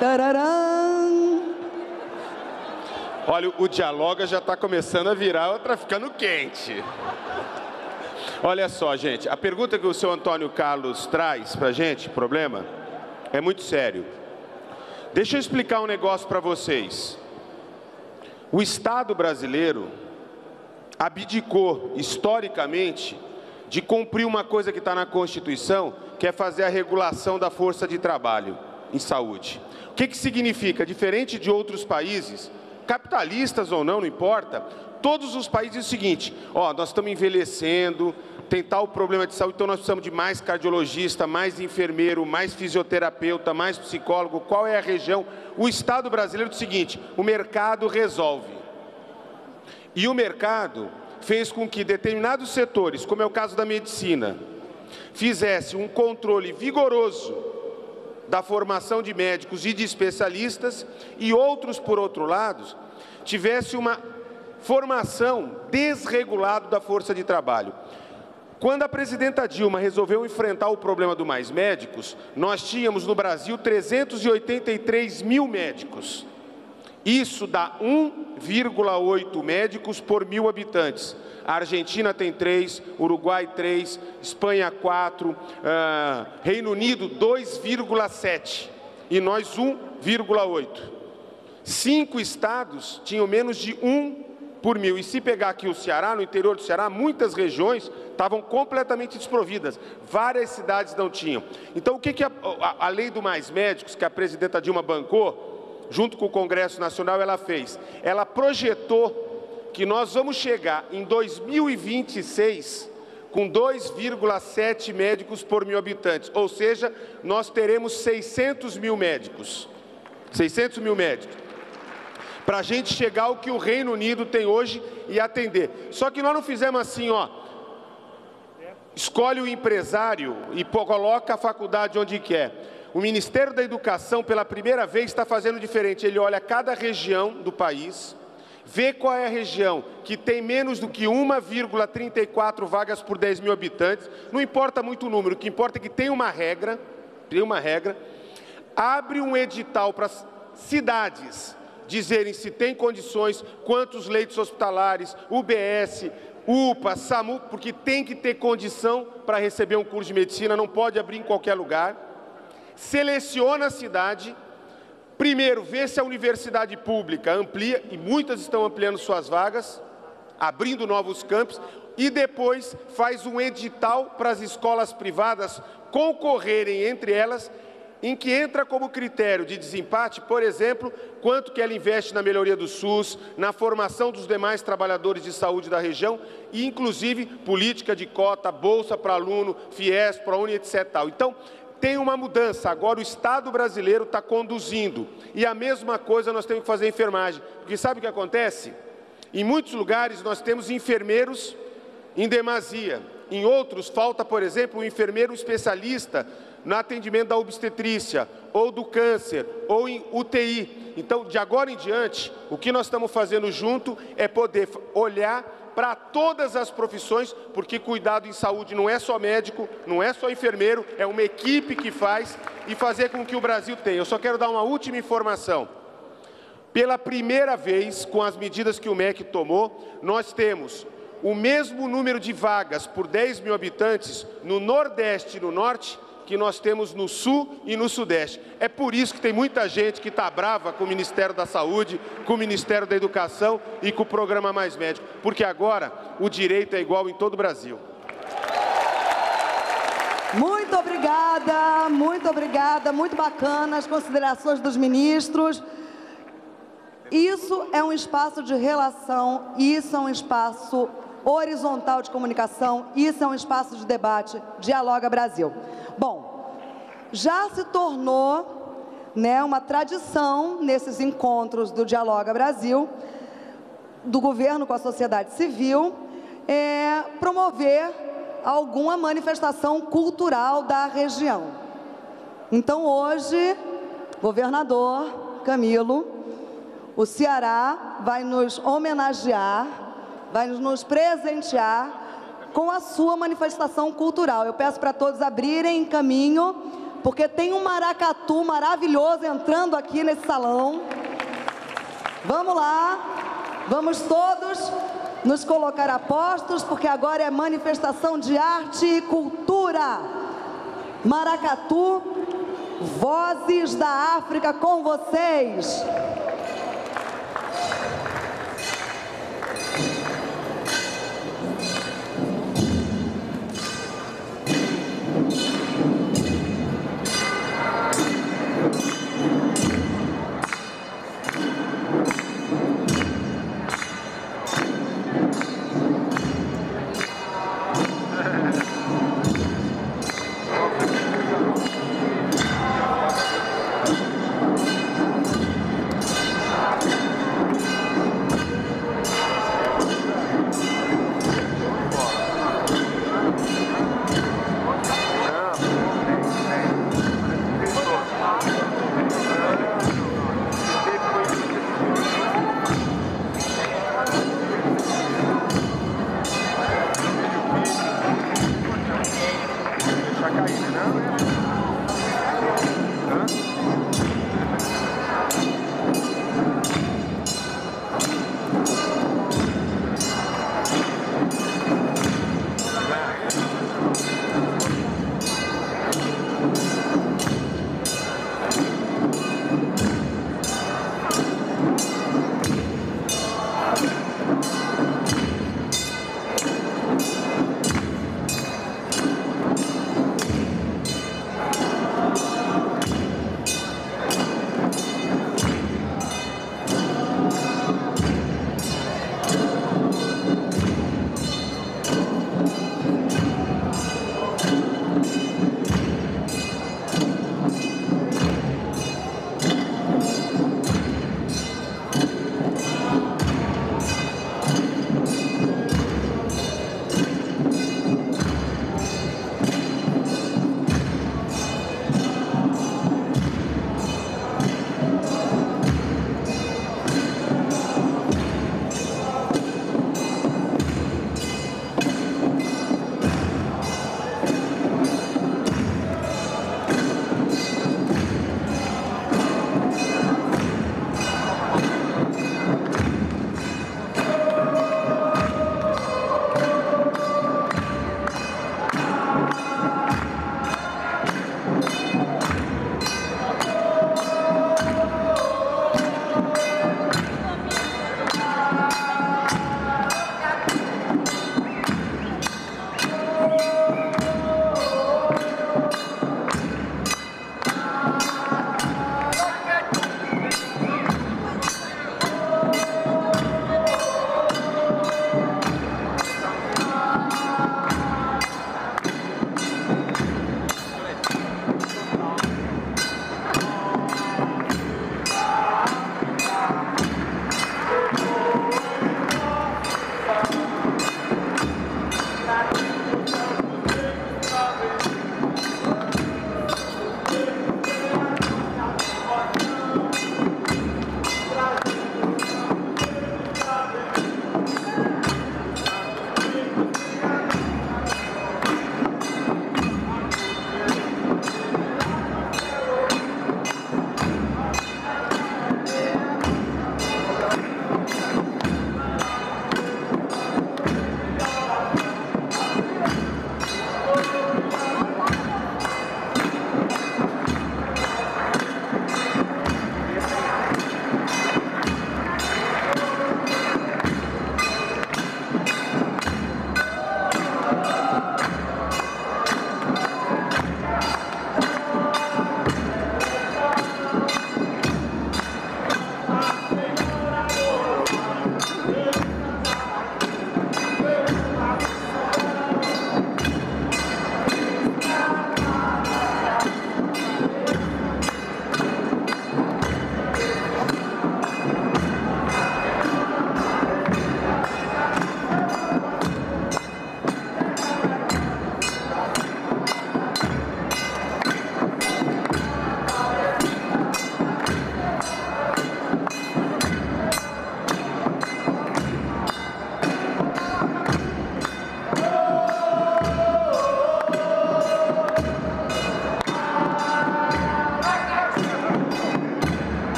Tararam. Olha, o Dialoga já está começando a virar, outra ficando quente. Olha só, gente, a pergunta que o senhor Antônio Carlos traz para a gente, problema, é muito sério. Deixa eu explicar um negócio para vocês. O Estado brasileiro abdicou, historicamente, de cumprir uma coisa que está na Constituição, que é fazer a regulação da força de trabalho em saúde. O que significa? Diferente de outros países, capitalistas ou não, não importa, todos os países é o seguinte, ó, nós estamos envelhecendo, tem tal problema de saúde, então nós precisamos de mais cardiologista, mais enfermeiro, mais fisioterapeuta, mais psicólogo, qual é a região? O Estado brasileiro é o seguinte, o mercado resolve. E o mercado fez com que determinados setores, como é o caso da medicina, fizesse um controle vigoroso da formação de médicos e de especialistas, e outros, por outro lado, tivesse uma formação desregulada da força de trabalho. Quando a presidenta Dilma resolveu enfrentar o problema do Mais Médicos, nós tínhamos no Brasil 383 mil médicos. Isso dá 1,8 médicos por 1.000 habitantes. A Argentina tem 3, Uruguai 3, Espanha 4, Reino Unido 2,7 e nós 1,8. 5 estados tinham menos de 1 por 1.000. E se pegar aqui o Ceará, no interior do Ceará, muitas regiões estavam completamente desprovidas. Várias cidades não tinham. Então, o que a lei do Mais Médicos, que a presidenta Dilma bancou, junto com o Congresso Nacional, ela fez? Ela projetou que nós vamos chegar em 2026 com 2,7 médicos por 1.000 habitantes. Ou seja, nós teremos 600 mil médicos. 600 mil médicos. Para a gente chegar ao que o Reino Unido tem hoje e atender. Só que nós não fizemos assim, ó. Escolhe o empresário e coloca a faculdade onde quer. O Ministério da Educação, pela primeira vez, está fazendo diferente. Ele olha cada região do país, vê qual é a região que tem menos do que 1,34 vagas por 10 mil habitantes. Não importa muito o número, o que importa é que tem uma regra, abre um edital para cidades dizerem se tem condições, quantos leitos hospitalares, UBS, UPA, SAMU, porque tem que ter condição para receber um curso de medicina, não pode abrir em qualquer lugar. Seleciona a cidade, primeiro vê se a universidade pública amplia, e muitas estão ampliando suas vagas, abrindo novos campos, e depois faz um edital para as escolas privadas concorrerem entre elas, em que entra como critério de desempate, por exemplo, quanto que ela investe na melhoria do SUS, na formação dos demais trabalhadores de saúde da região, e inclusive política de cota, bolsa para aluno, FIES, ProUni, etc. Então, tem uma mudança, agora o Estado brasileiro está conduzindo, e a mesma coisa nós temos que fazer em enfermagem, porque sabe o que acontece? Em muitos lugares nós temos enfermeiros em demasia, em outros falta, por exemplo, um enfermeiro especialista no atendimento da obstetrícia, ou do câncer, ou em UTI. Então, de agora em diante, o que nós estamos fazendo junto é poder olhar para todas as profissões, porque cuidado em saúde não é só médico, não é só enfermeiro, é uma equipe que faz, e fazer com que o Brasil tenha. Eu só quero dar uma última informação. Pela primeira vez, com as medidas que o MEC tomou, nós temos o mesmo número de vagas por 10 mil habitantes no Nordeste e no Norte, que nós temos no Sul e no Sudeste. É por isso que tem muita gente que está brava com o Ministério da Saúde, com o Ministério da Educação e com o Programa Mais Médico, porque agora o direito é igual em todo o Brasil. Muito obrigada, muito bacana as considerações dos ministros. Isso é um espaço de relação, isso é um espaço horizontal de comunicação, isso é um espaço de debate. Dialoga Brasil. Bom, já se tornou, né, uma tradição nesses encontros do Dialoga Brasil, do governo com a sociedade civil, promover alguma manifestação cultural da região. Então hoje, governador Camilo, o Ceará vai nos homenagear, vai nos presentear com a sua manifestação cultural. Eu peço para todos abrirem caminho, porque tem um maracatu maravilhoso entrando aqui nesse salão. Vamos lá, vamos todos nos colocar a postos, porque agora é manifestação de arte e cultura. Maracatu, Vozes da África com vocês.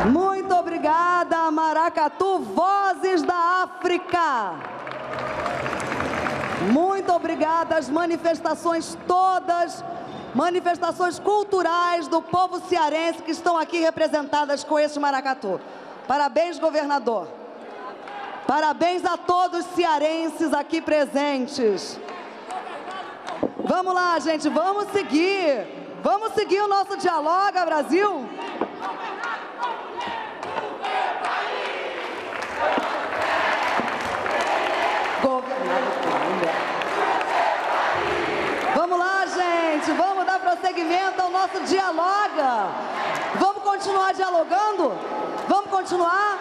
Muito obrigada, Maracatu, Vozes da África. Muito obrigada às manifestações todas, manifestações culturais do povo cearense que estão aqui representadas com este maracatu. Parabéns, governador. Parabéns a todos os cearenses aqui presentes. Vamos lá, gente, vamos seguir. Vamos seguir o nosso Dialoga Brasil. Vamos lá, gente, vamos dar prosseguimento ao nosso Dialoga. Vamos continuar dialogando? Vamos continuar?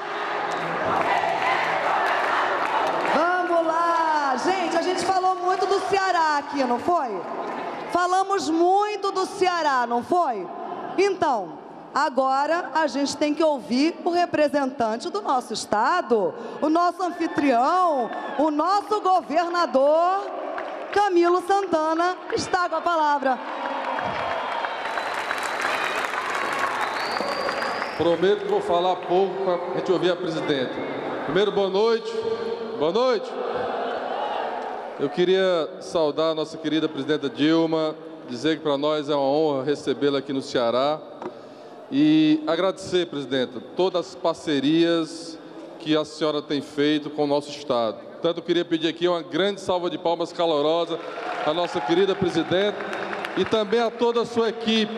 Vamos lá. Gente, a gente falou muito do Ceará aqui, não foi? Falamos muito do Ceará, não foi? Então, agora a gente tem que ouvir o representante do nosso estado, o nosso anfitrião, o nosso governador, Camilo Santana, está com a palavra. Prometo que vou falar pouco para a gente ouvir a presidenta. Primeiro, boa noite. Boa noite. Eu queria saudar a nossa querida presidenta Dilma, dizer que para nós é uma honra recebê-la aqui no Ceará e agradecer, presidenta, todas as parcerias que a senhora tem feito com o nosso estado. Portanto, eu queria pedir aqui uma grande salva de palmas calorosa à nossa querida presidenta e também a toda a sua equipe,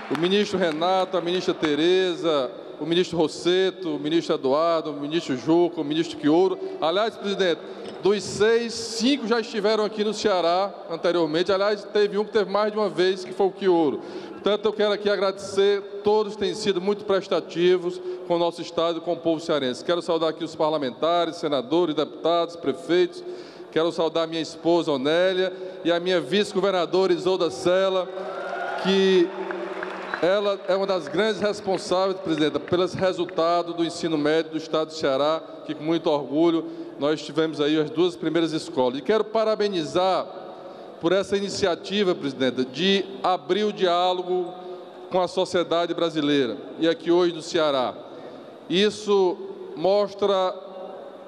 o ministro Renato, a ministra Tereza, o ministro Rosseto, o ministro Eduardo, o ministro Juca, o ministro Quioro. Aliás, presidente, dos 6, 5 já estiveram aqui no Ceará anteriormente. Aliás, teve um que teve mais de uma vez, que foi o Quioro. Portanto, eu quero aqui agradecer, todos têm sido muito prestativos com o nosso estado e com o povo cearense. Quero saudar aqui os parlamentares, senadores, deputados, prefeitos. Quero saudar a minha esposa, Onélia, e a minha vice-governadora, Isolda Sela, que ela é uma das grandes responsáveis, presidenta, pelos resultados do ensino médio do estado do Ceará, que com muito orgulho nós tivemos aí as 2 primeiras escolas. E quero parabenizar por essa iniciativa, presidenta, de abrir o diálogo com a sociedade brasileira, e aqui hoje do Ceará. Isso mostra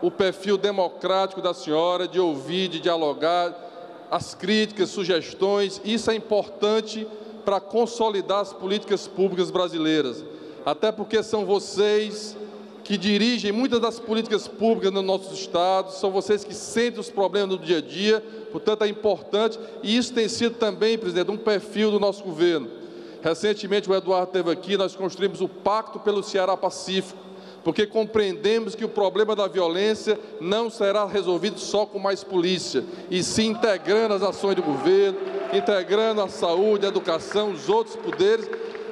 o perfil democrático da senhora, de ouvir, de dialogar, as críticas, sugestões. Isso é importante para consolidar as políticas públicas brasileiras, até porque são vocês que dirigem muitas das políticas públicas no nosso estado, são vocês que sentem os problemas do dia a dia, portanto é importante, e isso tem sido também, presidente, um perfil do nosso governo. Recentemente o Eduardo esteve aqui, nós construímos o Pacto pelo Ceará Pacífico, porque compreendemos que o problema da violência não será resolvido só com mais polícia, e sim integrando as ações do governo, integrando a saúde, a educação, os outros poderes.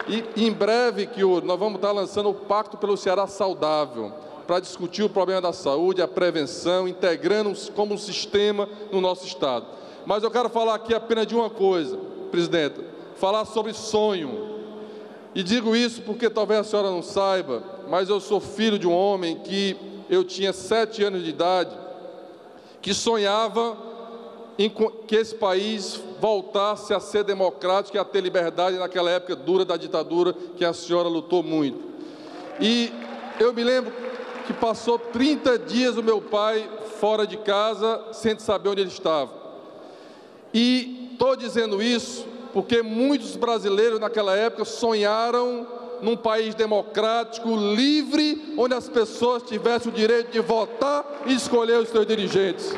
E em breve, nós vamos estar lançando o Pacto pelo Ceará Saudável, para discutir o problema da saúde, a prevenção, integrando como um sistema no nosso estado. Mas eu quero falar aqui apenas de uma coisa, presidenta, falar sobre sonho. E digo isso porque talvez a senhora não saiba, mas eu sou filho de um homem que eu tinha 7 anos de idade, que sonhava em que esse país voltasse a ser democrático e a ter liberdade naquela época dura da ditadura que a senhora lutou muito. E eu me lembro que passou 30 dias o meu pai fora de casa sem saber onde ele estava. E estou dizendo isso porque muitos brasileiros naquela época sonharam num país democrático, livre, onde as pessoas tivessem o direito de votar e escolher os seus dirigentes.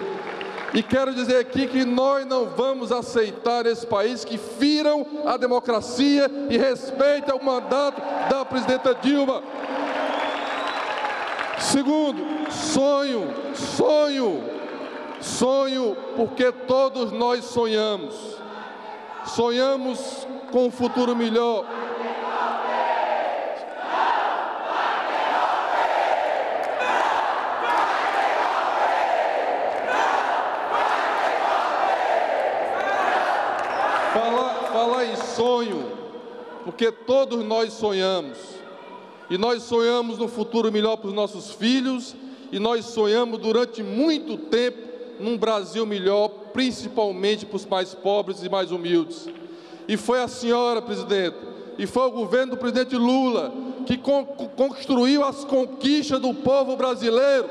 E quero dizer aqui que nós não vamos aceitar esse país que firam a democracia e respeita o mandato da presidenta Dilma. Segundo, sonho, porque todos nós sonhamos. Sonhamos com um futuro melhor. Falar em sonho, porque todos nós sonhamos. E nós sonhamos no futuro melhor para os nossos filhos, e nós sonhamos durante muito tempo num Brasil melhor, principalmente para os mais pobres e mais humildes. E foi a senhora, presidente, e foi o governo do presidente Lula que construiu as conquistas do povo brasileiro,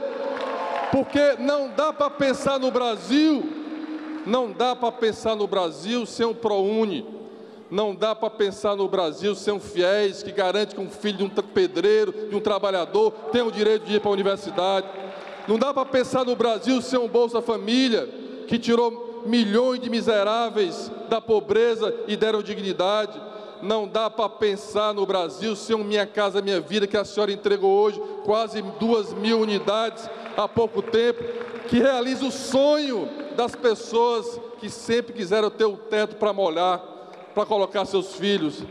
porque não dá para pensar no Brasil, sem um ProUni, não dá para pensar no Brasil sem um FIES, que garante que um filho de um pedreiro, de um trabalhador, tem o direito de ir para a universidade. Não dá para pensar no Brasil sem um Bolsa Família, que tirou milhões de miseráveis da pobreza e deram dignidade. Não dá para pensar no Brasil sem um Minha Casa Minha Vida, que a senhora entregou hoje, quase 2.000 unidades há pouco tempo, que realiza o sonho das pessoas que sempre quiseram ter o teto para molhar, para colocar seus filhos.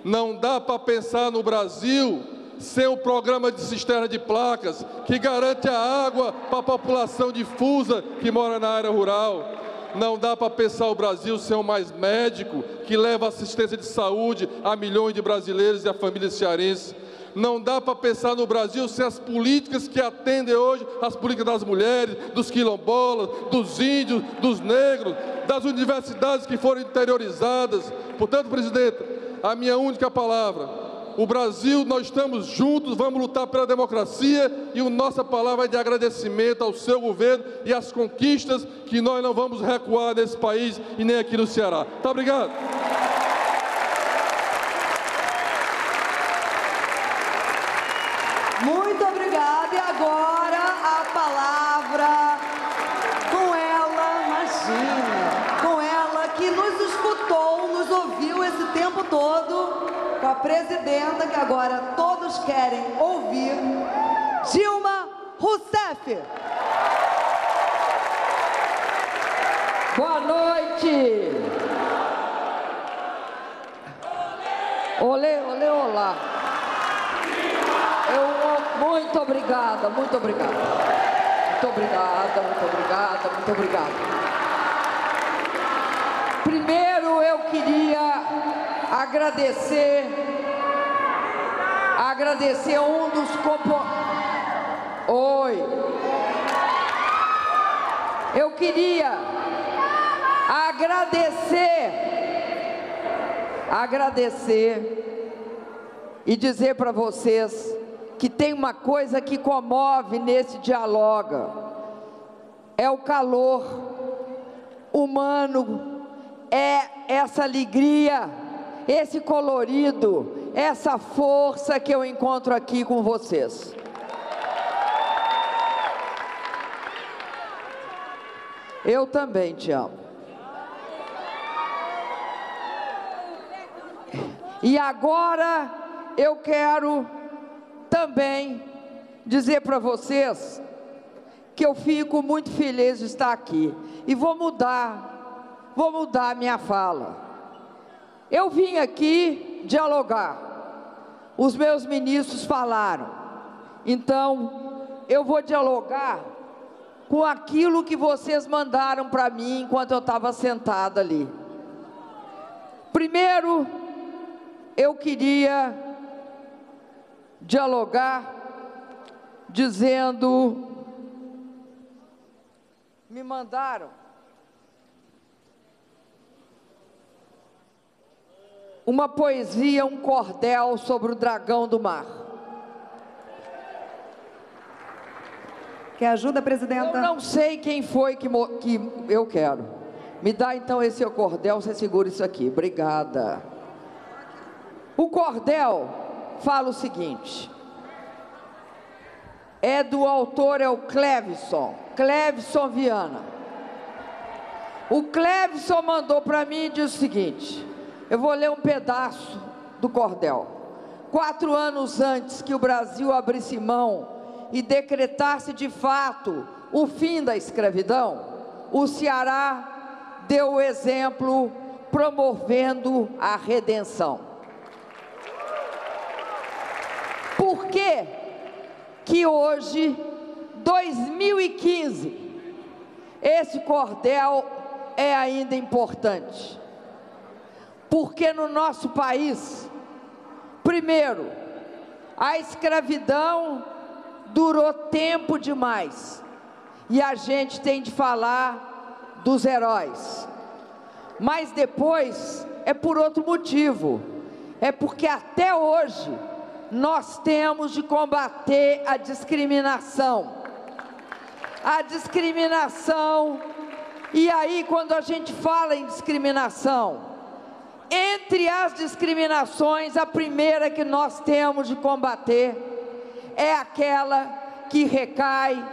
Não dá para pensar no Brasil sem o programa de cisterna de placas, que garante a água para a população difusa que mora na área rural. Não dá para pensar o Brasil sem o Mais Médico, que leva assistência de saúde a milhões de brasileiros e a famílias cearenses. Não dá para pensar no Brasil sem as políticas que atendem hoje as políticas das mulheres, dos quilombolas, dos índios, dos negros, das universidades que foram interiorizadas. Portanto, presidente, a minha única palavra: o Brasil, nós estamos juntos, vamos lutar pela democracia, e a nossa palavra é de agradecimento ao seu governo e às conquistas, que nós não vamos recuar nesse país e nem aqui no Ceará. Muito obrigado. Muito obrigada. E agora a palavra com ela, imagina, com ela que nos escutou, nos ouviu esse tempo todo, com a presidenta que agora todos querem ouvir, Dilma Rousseff. Boa noite. Olê, olê, olá. Muito obrigada, muito obrigada. Muito obrigada, muito obrigada, muito obrigada. Primeiro eu queria agradecer um dos Eu queria agradecer e dizer para vocês que tem uma coisa que comove nesse Dialoga, é o calor humano, é essa alegria, esse colorido, essa força que eu encontro aqui com vocês. Eu também te amo. E agora eu quero também dizer para vocês que eu fico muito feliz de estar aqui. E vou mudar a minha fala. Eu vim aqui dialogar. Os meus ministros falaram. Então, eu vou dialogar com aquilo que vocês mandaram para mim enquanto eu estava sentada ali. Primeiro, eu queria dialogar dizendo, me mandaram uma poesia, um cordel sobre o dragão do mar. Quer ajuda, presidenta? Eu não sei quem foi que eu quero. Me dá então esse cordel, você segura isso aqui. Obrigada. O cordel fala o seguinte, do autor é o Clevison Viana. O Clevison mandou para mim e disse o seguinte, eu vou ler um pedaço do cordel. 4 anos antes que o Brasil abrisse mão e decretasse de fato o fim da escravidão, o Ceará deu o exemplo promovendo a redenção. Por que hoje, 2015, esse cordel é ainda importante? Porque no nosso país, primeiro, a escravidão durou tempo demais, e a gente tem de falar dos heróis. Mas depois é por outro motivo, é porque até hoje nós temos de combater a discriminação. A discriminação, e aí quando a gente fala em discriminação, entre as discriminações, a primeira que nós temos de combater é aquela que recai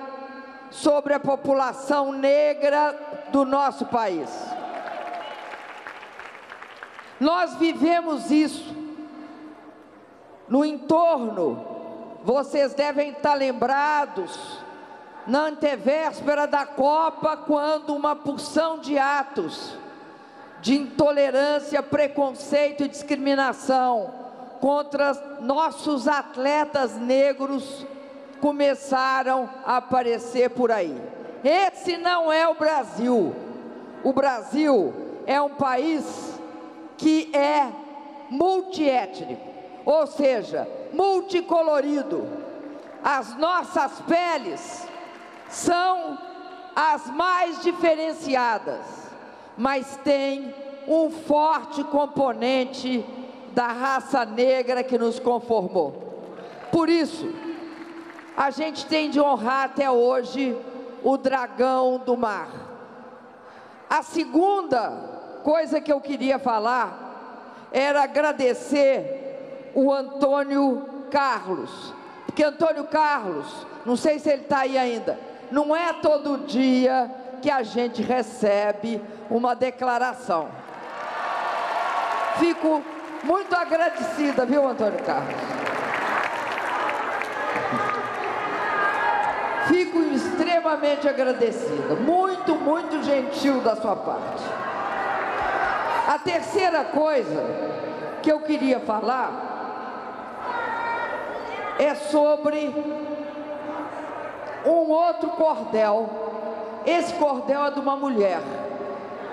sobre a população negra do nosso país. Nós vivemos isso no entorno, vocês devem estar lembrados, na antevéspera da Copa, quando uma porção de atos de intolerância, preconceito e discriminação contra nossos atletas negros começaram a aparecer por aí. Esse não é o Brasil. O Brasil é um país que é multiétnico, ou seja, multicolorido. As nossas peles são as mais diferenciadas, mas tem um forte componente da raça negra que nos conformou. Por isso, a gente tem de honrar até hoje o dragão do mar. A segunda coisa que eu queria falar era agradecer o Antônio Carlos, porque Antônio Carlos, não sei se ele está aí ainda, não é todo dia que a gente recebe uma declaração. Fico muito agradecida, viu, Antônio Carlos? Fico extremamente agradecida, muito, muito gentil da sua parte. A terceira coisa que eu queria falar é sobre um outro cordel. Esse cordel é de uma mulher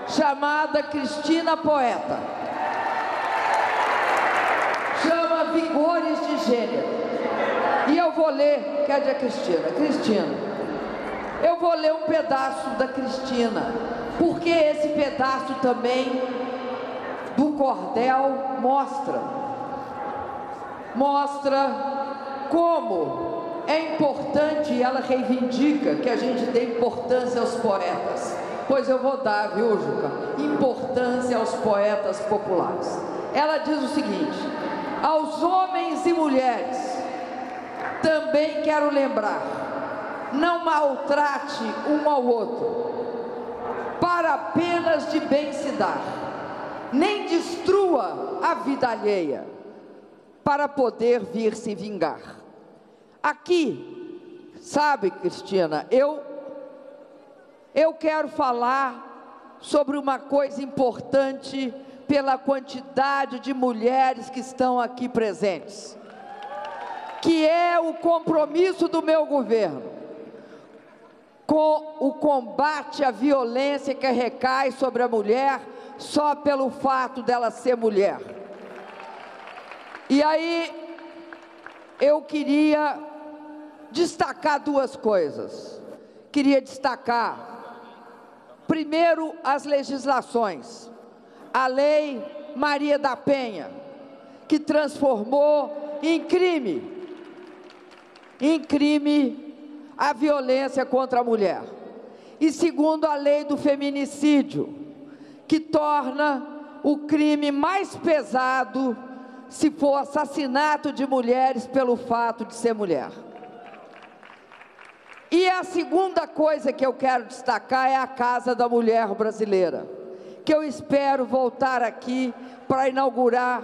chamada Cristina Poeta. Chama Vigores de Gênero. E eu vou ler, cadê a Cristina? Cristina, eu vou ler um pedaço da Cristina, porque esse pedaço também do cordel mostra como é importante, e ela reivindica que a gente dê importância aos poetas. Pois eu vou dar, viu, Juca? Importância aos poetas populares. Ela diz o seguinte: aos homens e mulheres, também quero lembrar, não maltrate um ao outro, para apenas de bem se dar, nem destrua a vida alheia, para poder vir se vingar. Aqui, sabe, Cristina, eu quero falar sobre uma coisa importante pela quantidade de mulheres que estão aqui presentes, que é o compromisso do meu governo com o combate à violência que recai sobre a mulher só pelo fato dela ser mulher. E aí, eu queria destacar duas coisas. Queria destacar, primeiro, as legislações. A Lei Maria da Penha, que transformou em crime a violência contra a mulher. E segundo, a Lei do Feminicídio, que torna o crime mais pesado se for assassinato de mulheres pelo fato de ser mulher. E a segunda coisa que eu quero destacar é a Casa da Mulher Brasileira, que eu espero voltar aqui para inaugurar.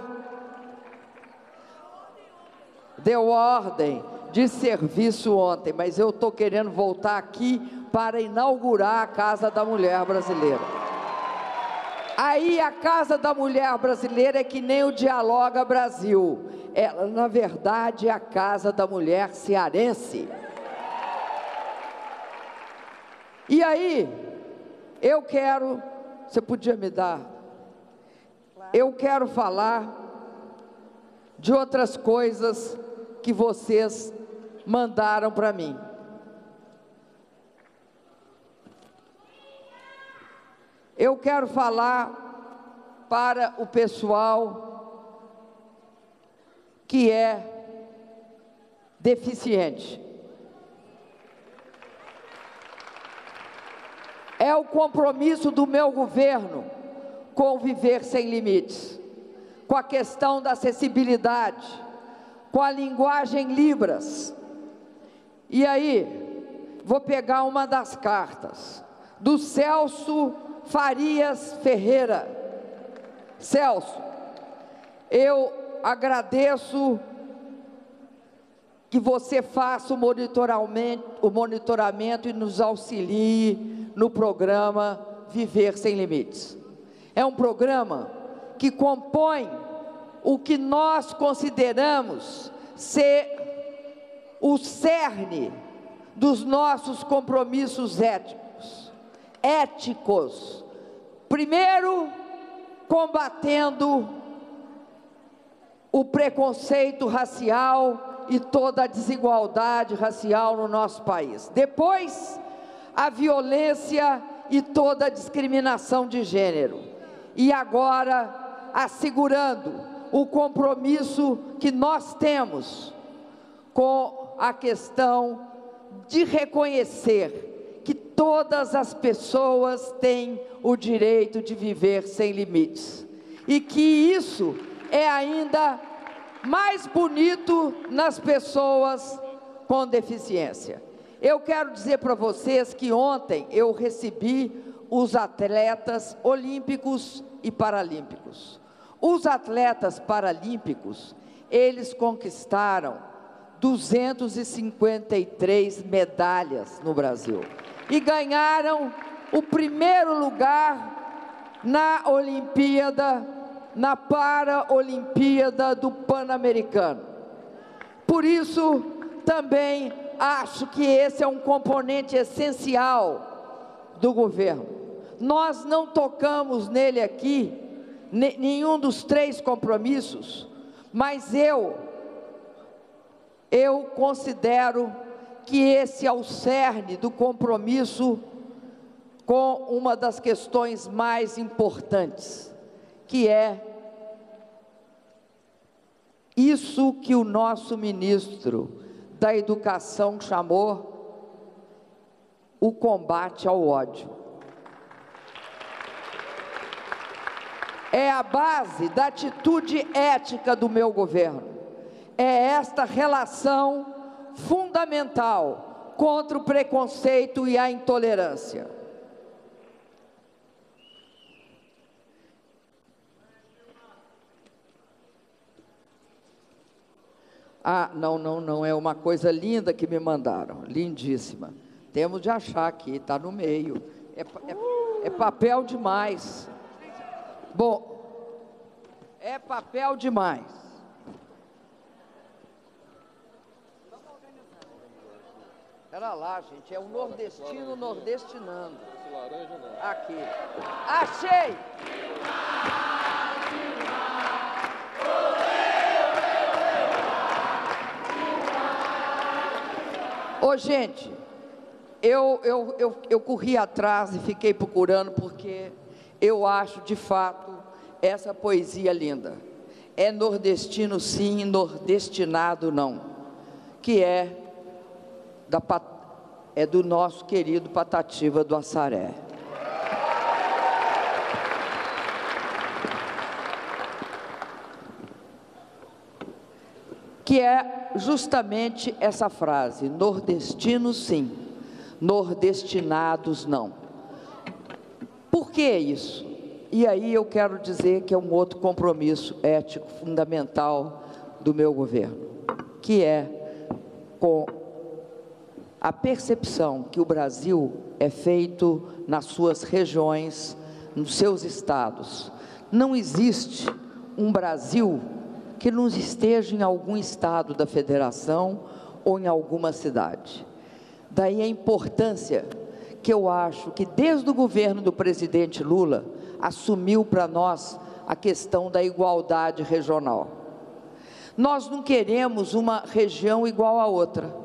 Deu ordem de serviço ontem, mas eu estou querendo voltar aqui para inaugurar a Casa da Mulher Brasileira. Aí a Casa da Mulher Brasileira é que nem o Dialoga Brasil. Ela, na verdade, é a Casa da Mulher Cearense. E aí, eu quero, você podia me dar? Eu quero falar de outras coisas que vocês mandaram para mim. Eu quero falar para o pessoal que é deficiente. É o compromisso do meu governo com o Viver Sem Limites, com a questão da acessibilidade, com a linguagem Libras. E aí, vou pegar uma das cartas do Celso Farias Ferreira. Celso, eu agradeço que você faça o monitoramento e nos auxilie no programa Viver Sem Limites. É um programa que compõe o que nós consideramos ser o cerne dos nossos compromissos éticos. Primeiro, combatendo o preconceito racial e toda a desigualdade racial no nosso país. Depois, a violência e toda a discriminação de gênero. E agora, assegurando o compromisso que nós temos com a questão de reconhecer que todas as pessoas têm o direito de viver sem limites. E que isso é ainda mais bonito nas pessoas com deficiência. Eu quero dizer para vocês que ontem eu recebi os atletas olímpicos e paralímpicos. Os atletas paralímpicos, eles conquistaram 253 medalhas no Brasil e ganharam o primeiro lugar na Olimpíada, na Paralimpíada do Pan-Americano. Por isso, também acho que esse é um componente essencial do governo. Nós não tocamos nele aqui, nenhum dos 3 compromissos, mas eu considero que esse é o cerne do compromisso com uma das questões mais importantes, que é isso que o nosso ministro da Educação chamou o combate ao ódio. É a base da atitude ética do meu governo. É esta relação fundamental contra o preconceito e a intolerância. Ah, não, é uma coisa linda que me mandaram, lindíssima. Temos de achar aqui, está no meio. É papel demais. Bom, é papel demais. Pera lá, gente, é o nordestino nordestinando. Esse laranja não. Aqui. Achei! Ô, gente, eu corri atrás e fiquei procurando porque eu acho, de fato, essa poesia linda. É nordestino sim, nordestinado não. Que é do nosso querido Patativa do Assaré. Que é justamente essa frase, nordestinos sim, nordestinados não. Por que isso? E aí eu quero dizer que é um outro compromisso ético fundamental do meu governo, que é com a percepção que o Brasil é feito nas suas regiões, nos seus estados. Não existe um Brasil que não esteja em algum estado da federação ou em alguma cidade. Daí a importância que eu acho que desde o governo do presidente Lula assumiu para nós a questão da igualdade regional. Nós não queremos uma região igual a outra,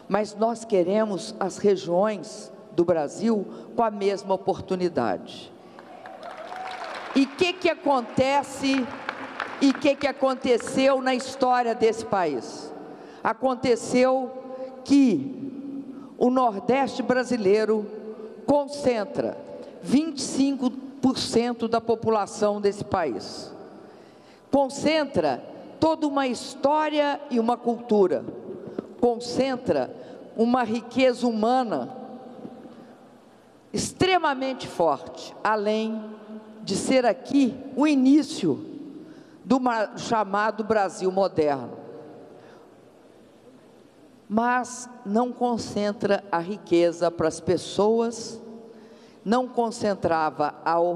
mas nós queremos as regiões do Brasil com a mesma oportunidade. E o que acontece e o que aconteceu na história desse país? aconteceu que o Nordeste brasileiro concentra 25% da população desse país. Concentra toda uma história e uma cultura. Concentra uma riqueza humana extremamente forte, além de ser aqui o início do chamado Brasil moderno. Mas não concentra a riqueza para as pessoas, não concentrava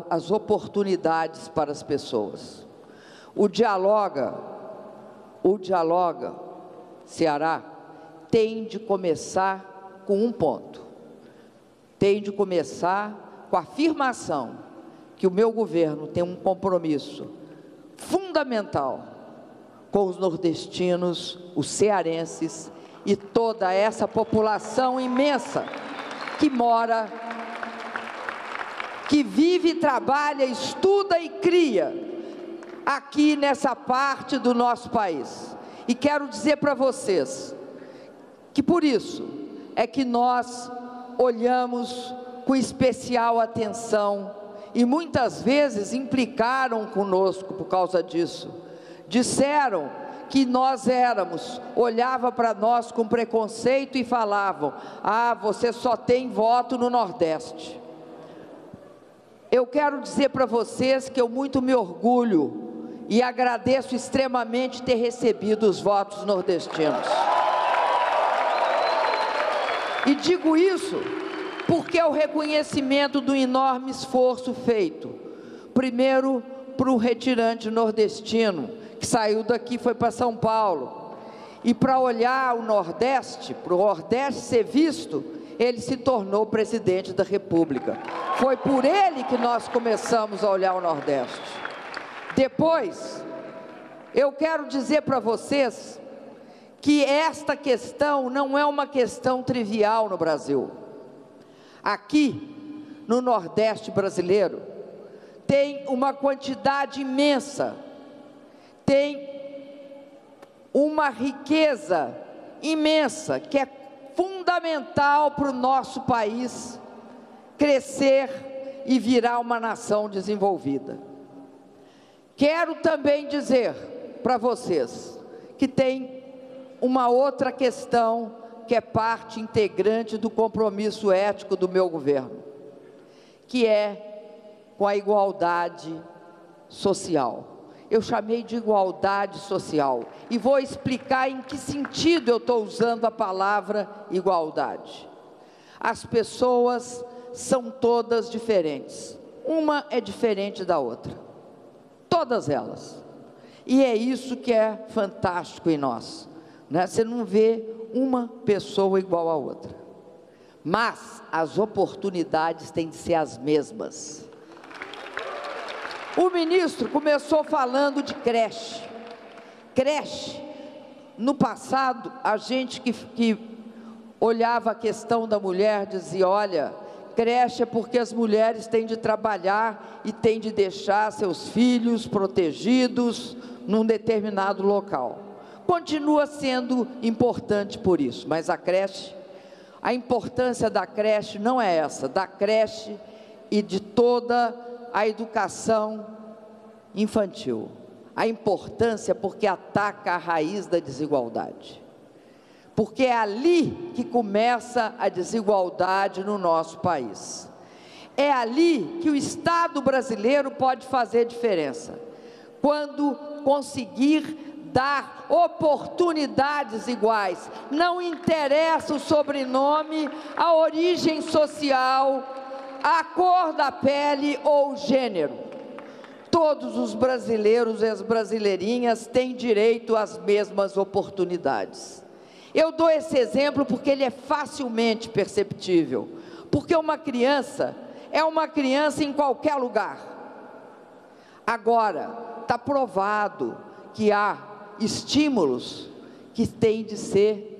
as oportunidades para as pessoas. O Dialoga Ceará tem de começar com um ponto. Tem de começar com a afirmação que o meu governo tem um compromisso fundamental com os nordestinos, os cearenses e toda essa população imensa que mora, que vive, trabalha, estuda e cria aqui nessa parte do nosso país. E quero dizer para vocês que por isso é que nós olhamos com especial atenção e muitas vezes implicaram conosco por causa disso. Disseram que nós olhavam para nós com preconceito e falavam: ah, você só tem voto no Nordeste. Eu quero dizer para vocês que eu muito me orgulho e agradeço extremamente ter recebido os votos nordestinos. E digo isso porque é o reconhecimento do enorme esforço feito, primeiro para o retirante nordestino, que saiu daqui e foi para São Paulo, e para olhar o Nordeste, para o Nordeste ser visto, ele se tornou presidente da República. Foi por ele que nós começamos a olhar o Nordeste. Depois, eu quero dizer para vocês que esta questão não é uma questão trivial no Brasil. Aqui, no Nordeste brasileiro, tem uma quantidade imensa, tem uma riqueza imensa, que é fundamental para o nosso país crescer e virar uma nação desenvolvida. Quero também dizer para vocês que tem uma outra questão que é parte integrante do compromisso ético do meu governo, que é com a igualdade social. Eu chamei de igualdade social e vou explicar em que sentido eu estou usando a palavra igualdade. As pessoas são todas diferentes, uma é diferente da outra, todas elas, e é isso que é fantástico em nós, né? Você não vê uma pessoa igual a outra, mas as oportunidades têm de ser as mesmas. O ministro começou falando de creche. Creche, no passado, a gente que olhava a questão da mulher dizia: olha, creche é porque as mulheres têm de trabalhar e têm de deixar seus filhos protegidos num determinado local. Continua sendo importante por isso, mas a creche, a importância da creche não é essa, da creche e de toda a educação infantil. A importância porque ataca a raiz da desigualdade. Porque é ali que começa a desigualdade no nosso país. É ali que o Estado brasileiro pode fazer diferença. Quando conseguir dar oportunidades iguais, não interessa o sobrenome, a origem social, a cor da pele ou o gênero. Todos os brasileiros e as brasileirinhas têm direito às mesmas oportunidades. Eu dou esse exemplo porque ele é facilmente perceptível, porque uma criança é uma criança em qualquer lugar. Agora, está provado que há estímulos que têm de ser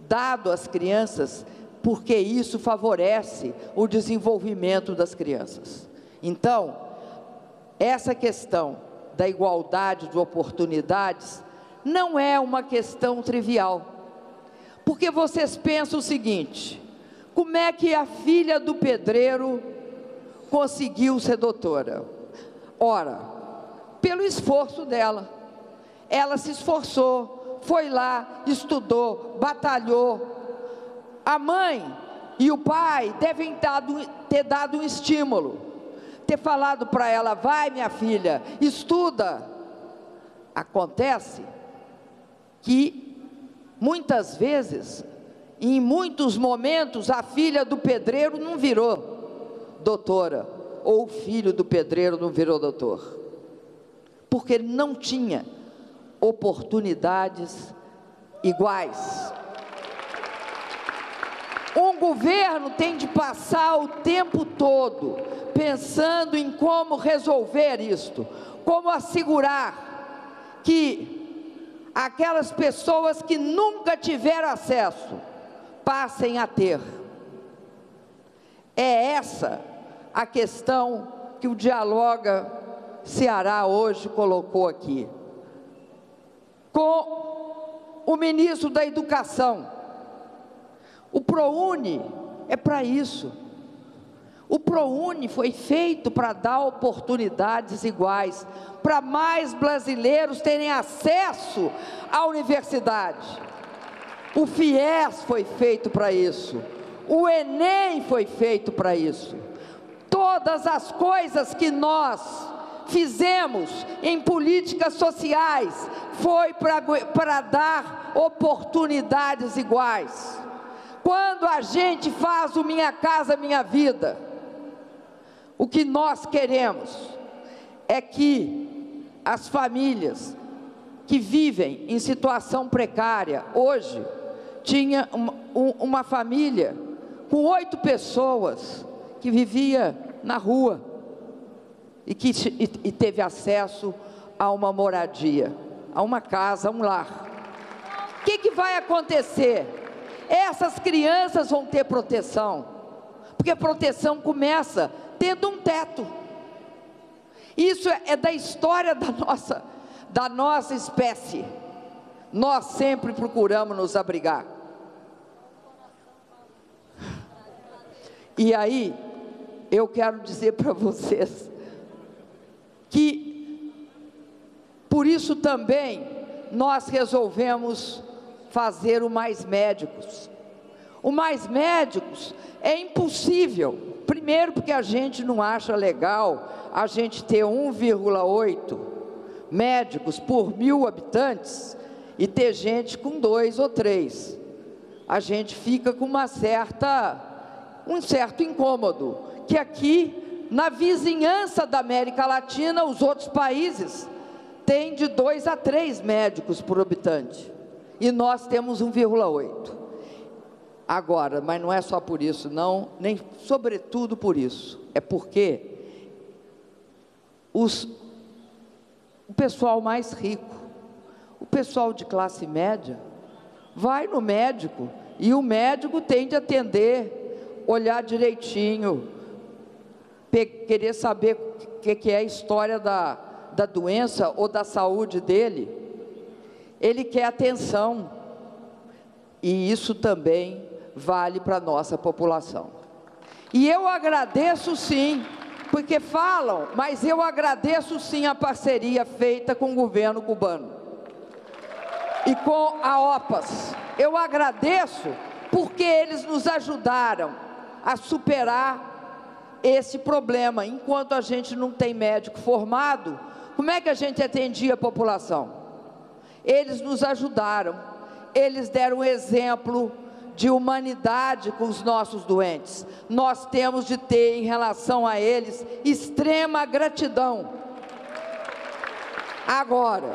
dados às crianças, porque isso favorece o desenvolvimento das crianças. Então, essa questão da igualdade de oportunidades não é uma questão trivial. Porque vocês pensam o seguinte: como é que a filha do pedreiro conseguiu ser doutora? Ora, pelo esforço dela. Ela se esforçou, foi lá, estudou, batalhou. A mãe e o pai devem ter dado um estímulo, ter falado para ela: vai, minha filha, estuda. Acontece que muitas vezes, em muitos momentos, a filha do pedreiro não virou doutora, ou o filho do pedreiro não virou doutor, porque ele não tinha oportunidades iguais. Um governo tem de passar o tempo todo pensando em como resolver isto, como assegurar que aquelas pessoas que nunca tiveram acesso passem a ter. É essa a questão que o Dialoga Ceará hoje colocou aqui. Com o ministro da Educação, o ProUni é para isso. O ProUni foi feito para dar oportunidades iguais, para mais brasileiros terem acesso à universidade. O FIES foi feito para isso. O Enem foi feito para isso. Todas as coisas que nós fizemos em políticas sociais foi para dar oportunidades iguais. Quando a gente faz o Minha Casa Minha Vida, o que nós queremos é que as famílias que vivem em situação precária, hoje tinha uma família com 8 pessoas que vivia na rua e teve acesso a uma moradia, a uma casa, a um lar. O que vai acontecer? Essas crianças vão ter proteção, porque a proteção começa tendo um teto. Isso é da história da nossa espécie. Nós sempre procuramos nos abrigar. E aí, eu quero dizer para vocês que, por isso também, nós resolvemos fazer o Mais Médicos. O Mais Médicos é impossível. Primeiro, porque a gente não acha legal a gente ter 1,8 médicos por 1.000 habitantes e ter gente com 2 ou 3. A gente fica com um certo incômodo, que aqui, na vizinhança da América Latina, os outros países têm de 2 a 3 médicos por habitante. E nós temos 1,8. Agora, mas não é só por isso, não, nem sobretudo por isso. É porque o pessoal mais rico, o pessoal de classe média, vai no médico e o médico tem de atender, olhar direitinho, querer saber o que é a história da doença ou da saúde dele. Ele quer atenção, e isso também vale para a nossa população. E eu agradeço sim, porque falam, mas eu agradeço sim a parceria feita com o governo cubano e com a OPAS. Eu agradeço porque eles nos ajudaram a superar esse problema. Enquanto a gente não tem médico formado, como é que a gente atendia a população? Eles nos ajudaram, eles deram um exemplo de humanidade com os nossos doentes. Nós temos de ter, em relação a eles, extrema gratidão. Agora,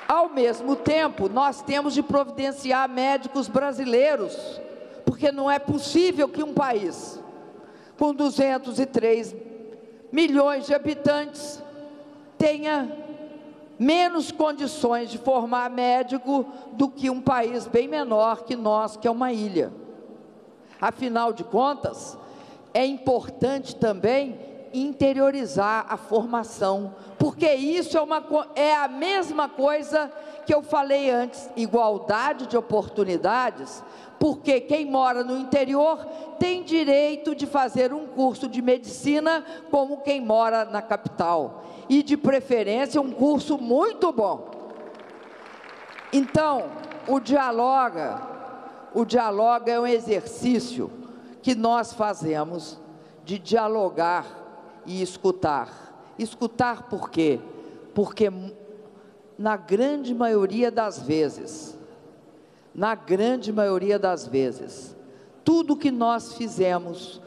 ao mesmo tempo, nós temos de providenciar médicos brasileiros, porque não é possível que um país com 203 milhões de habitantes tenha menos condições de formar médico do que um país bem menor que nós, que é uma ilha. Afinal de contas, é importante também interiorizar a formação, porque isso é a mesma coisa que eu falei antes, igualdade de oportunidades, porque quem mora no interior tem direito de fazer um curso de medicina como quem mora na capital, e de preferência um curso muito bom. Então, o Dialoga é um exercício que nós fazemos de dialogar e escutar. Escutar por quê? Porque na grande maioria das vezes, tudo que nós fizemos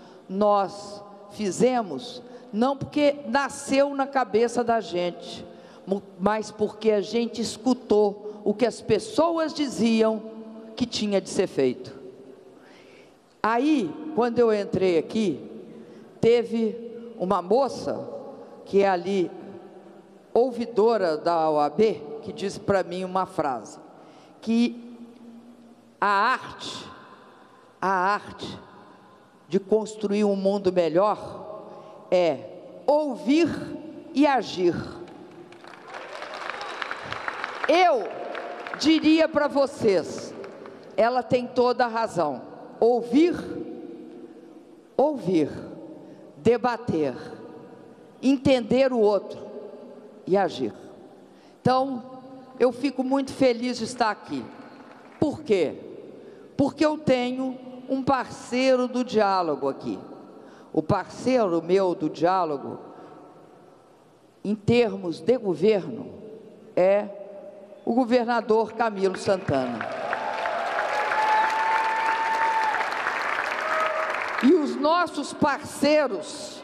não porque nasceu na cabeça da gente, mas porque a gente escutou o que as pessoas diziam que tinha de ser feito. Aí, quando eu entrei aqui, teve uma moça que é ali ouvidora da OAB, que disse para mim uma frase, que a arte de construir um mundo melhor é ouvir e agir. Eu diria para vocês, ela tem toda a razão, ouvir, debater, entender o outro e agir. Então, eu fico muito feliz de estar aqui. Por quê? Porque eu tenho um parceiro do diálogo aqui. O parceiro meu do diálogo, em termos de governo, é o governador Camilo Santana. E os nossos parceiros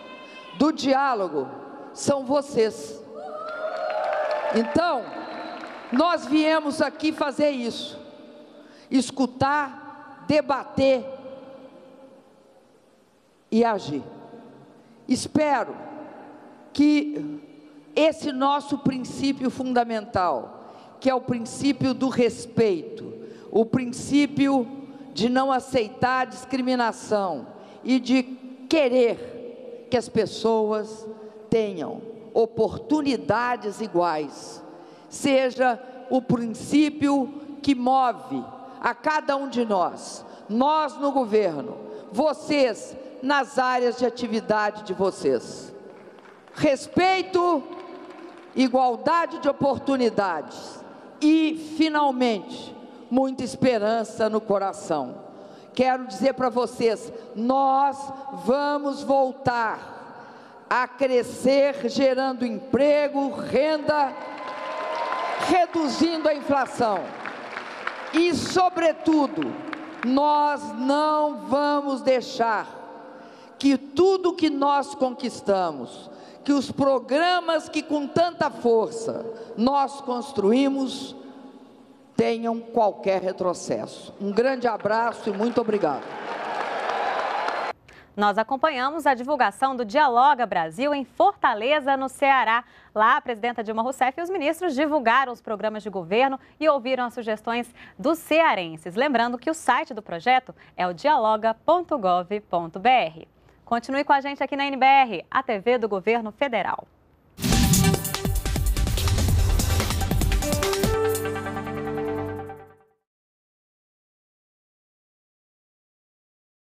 do diálogo são vocês. Então, nós viemos aqui fazer isso, escutar, debater e agir. Espero que esse nosso princípio fundamental, que é o princípio do respeito, o princípio de não aceitar discriminação e de querer que as pessoas tenham oportunidades iguais, seja o princípio que move a cada um de nós no governo, vocês nas áreas de atividade de vocês. Respeito, igualdade de oportunidades e, finalmente, muita esperança no coração. Quero dizer para vocês, nós vamos voltar a crescer, gerando emprego, renda, reduzindo a inflação. E, sobretudo, nós não vamos deixar que tudo que nós conquistamos, que os programas que com tanta força nós construímos, tenham qualquer retrocesso. Um grande abraço e muito obrigado. Nós acompanhamos a divulgação do Dialoga Brasil em Fortaleza, no Ceará. Lá, a presidenta Dilma Rousseff e os ministros divulgaram os programas de governo e ouviram as sugestões dos cearenses. Lembrando que o site do projeto é o dialoga.gov.br. Continue com a gente aqui na NBR, a TV do Governo Federal.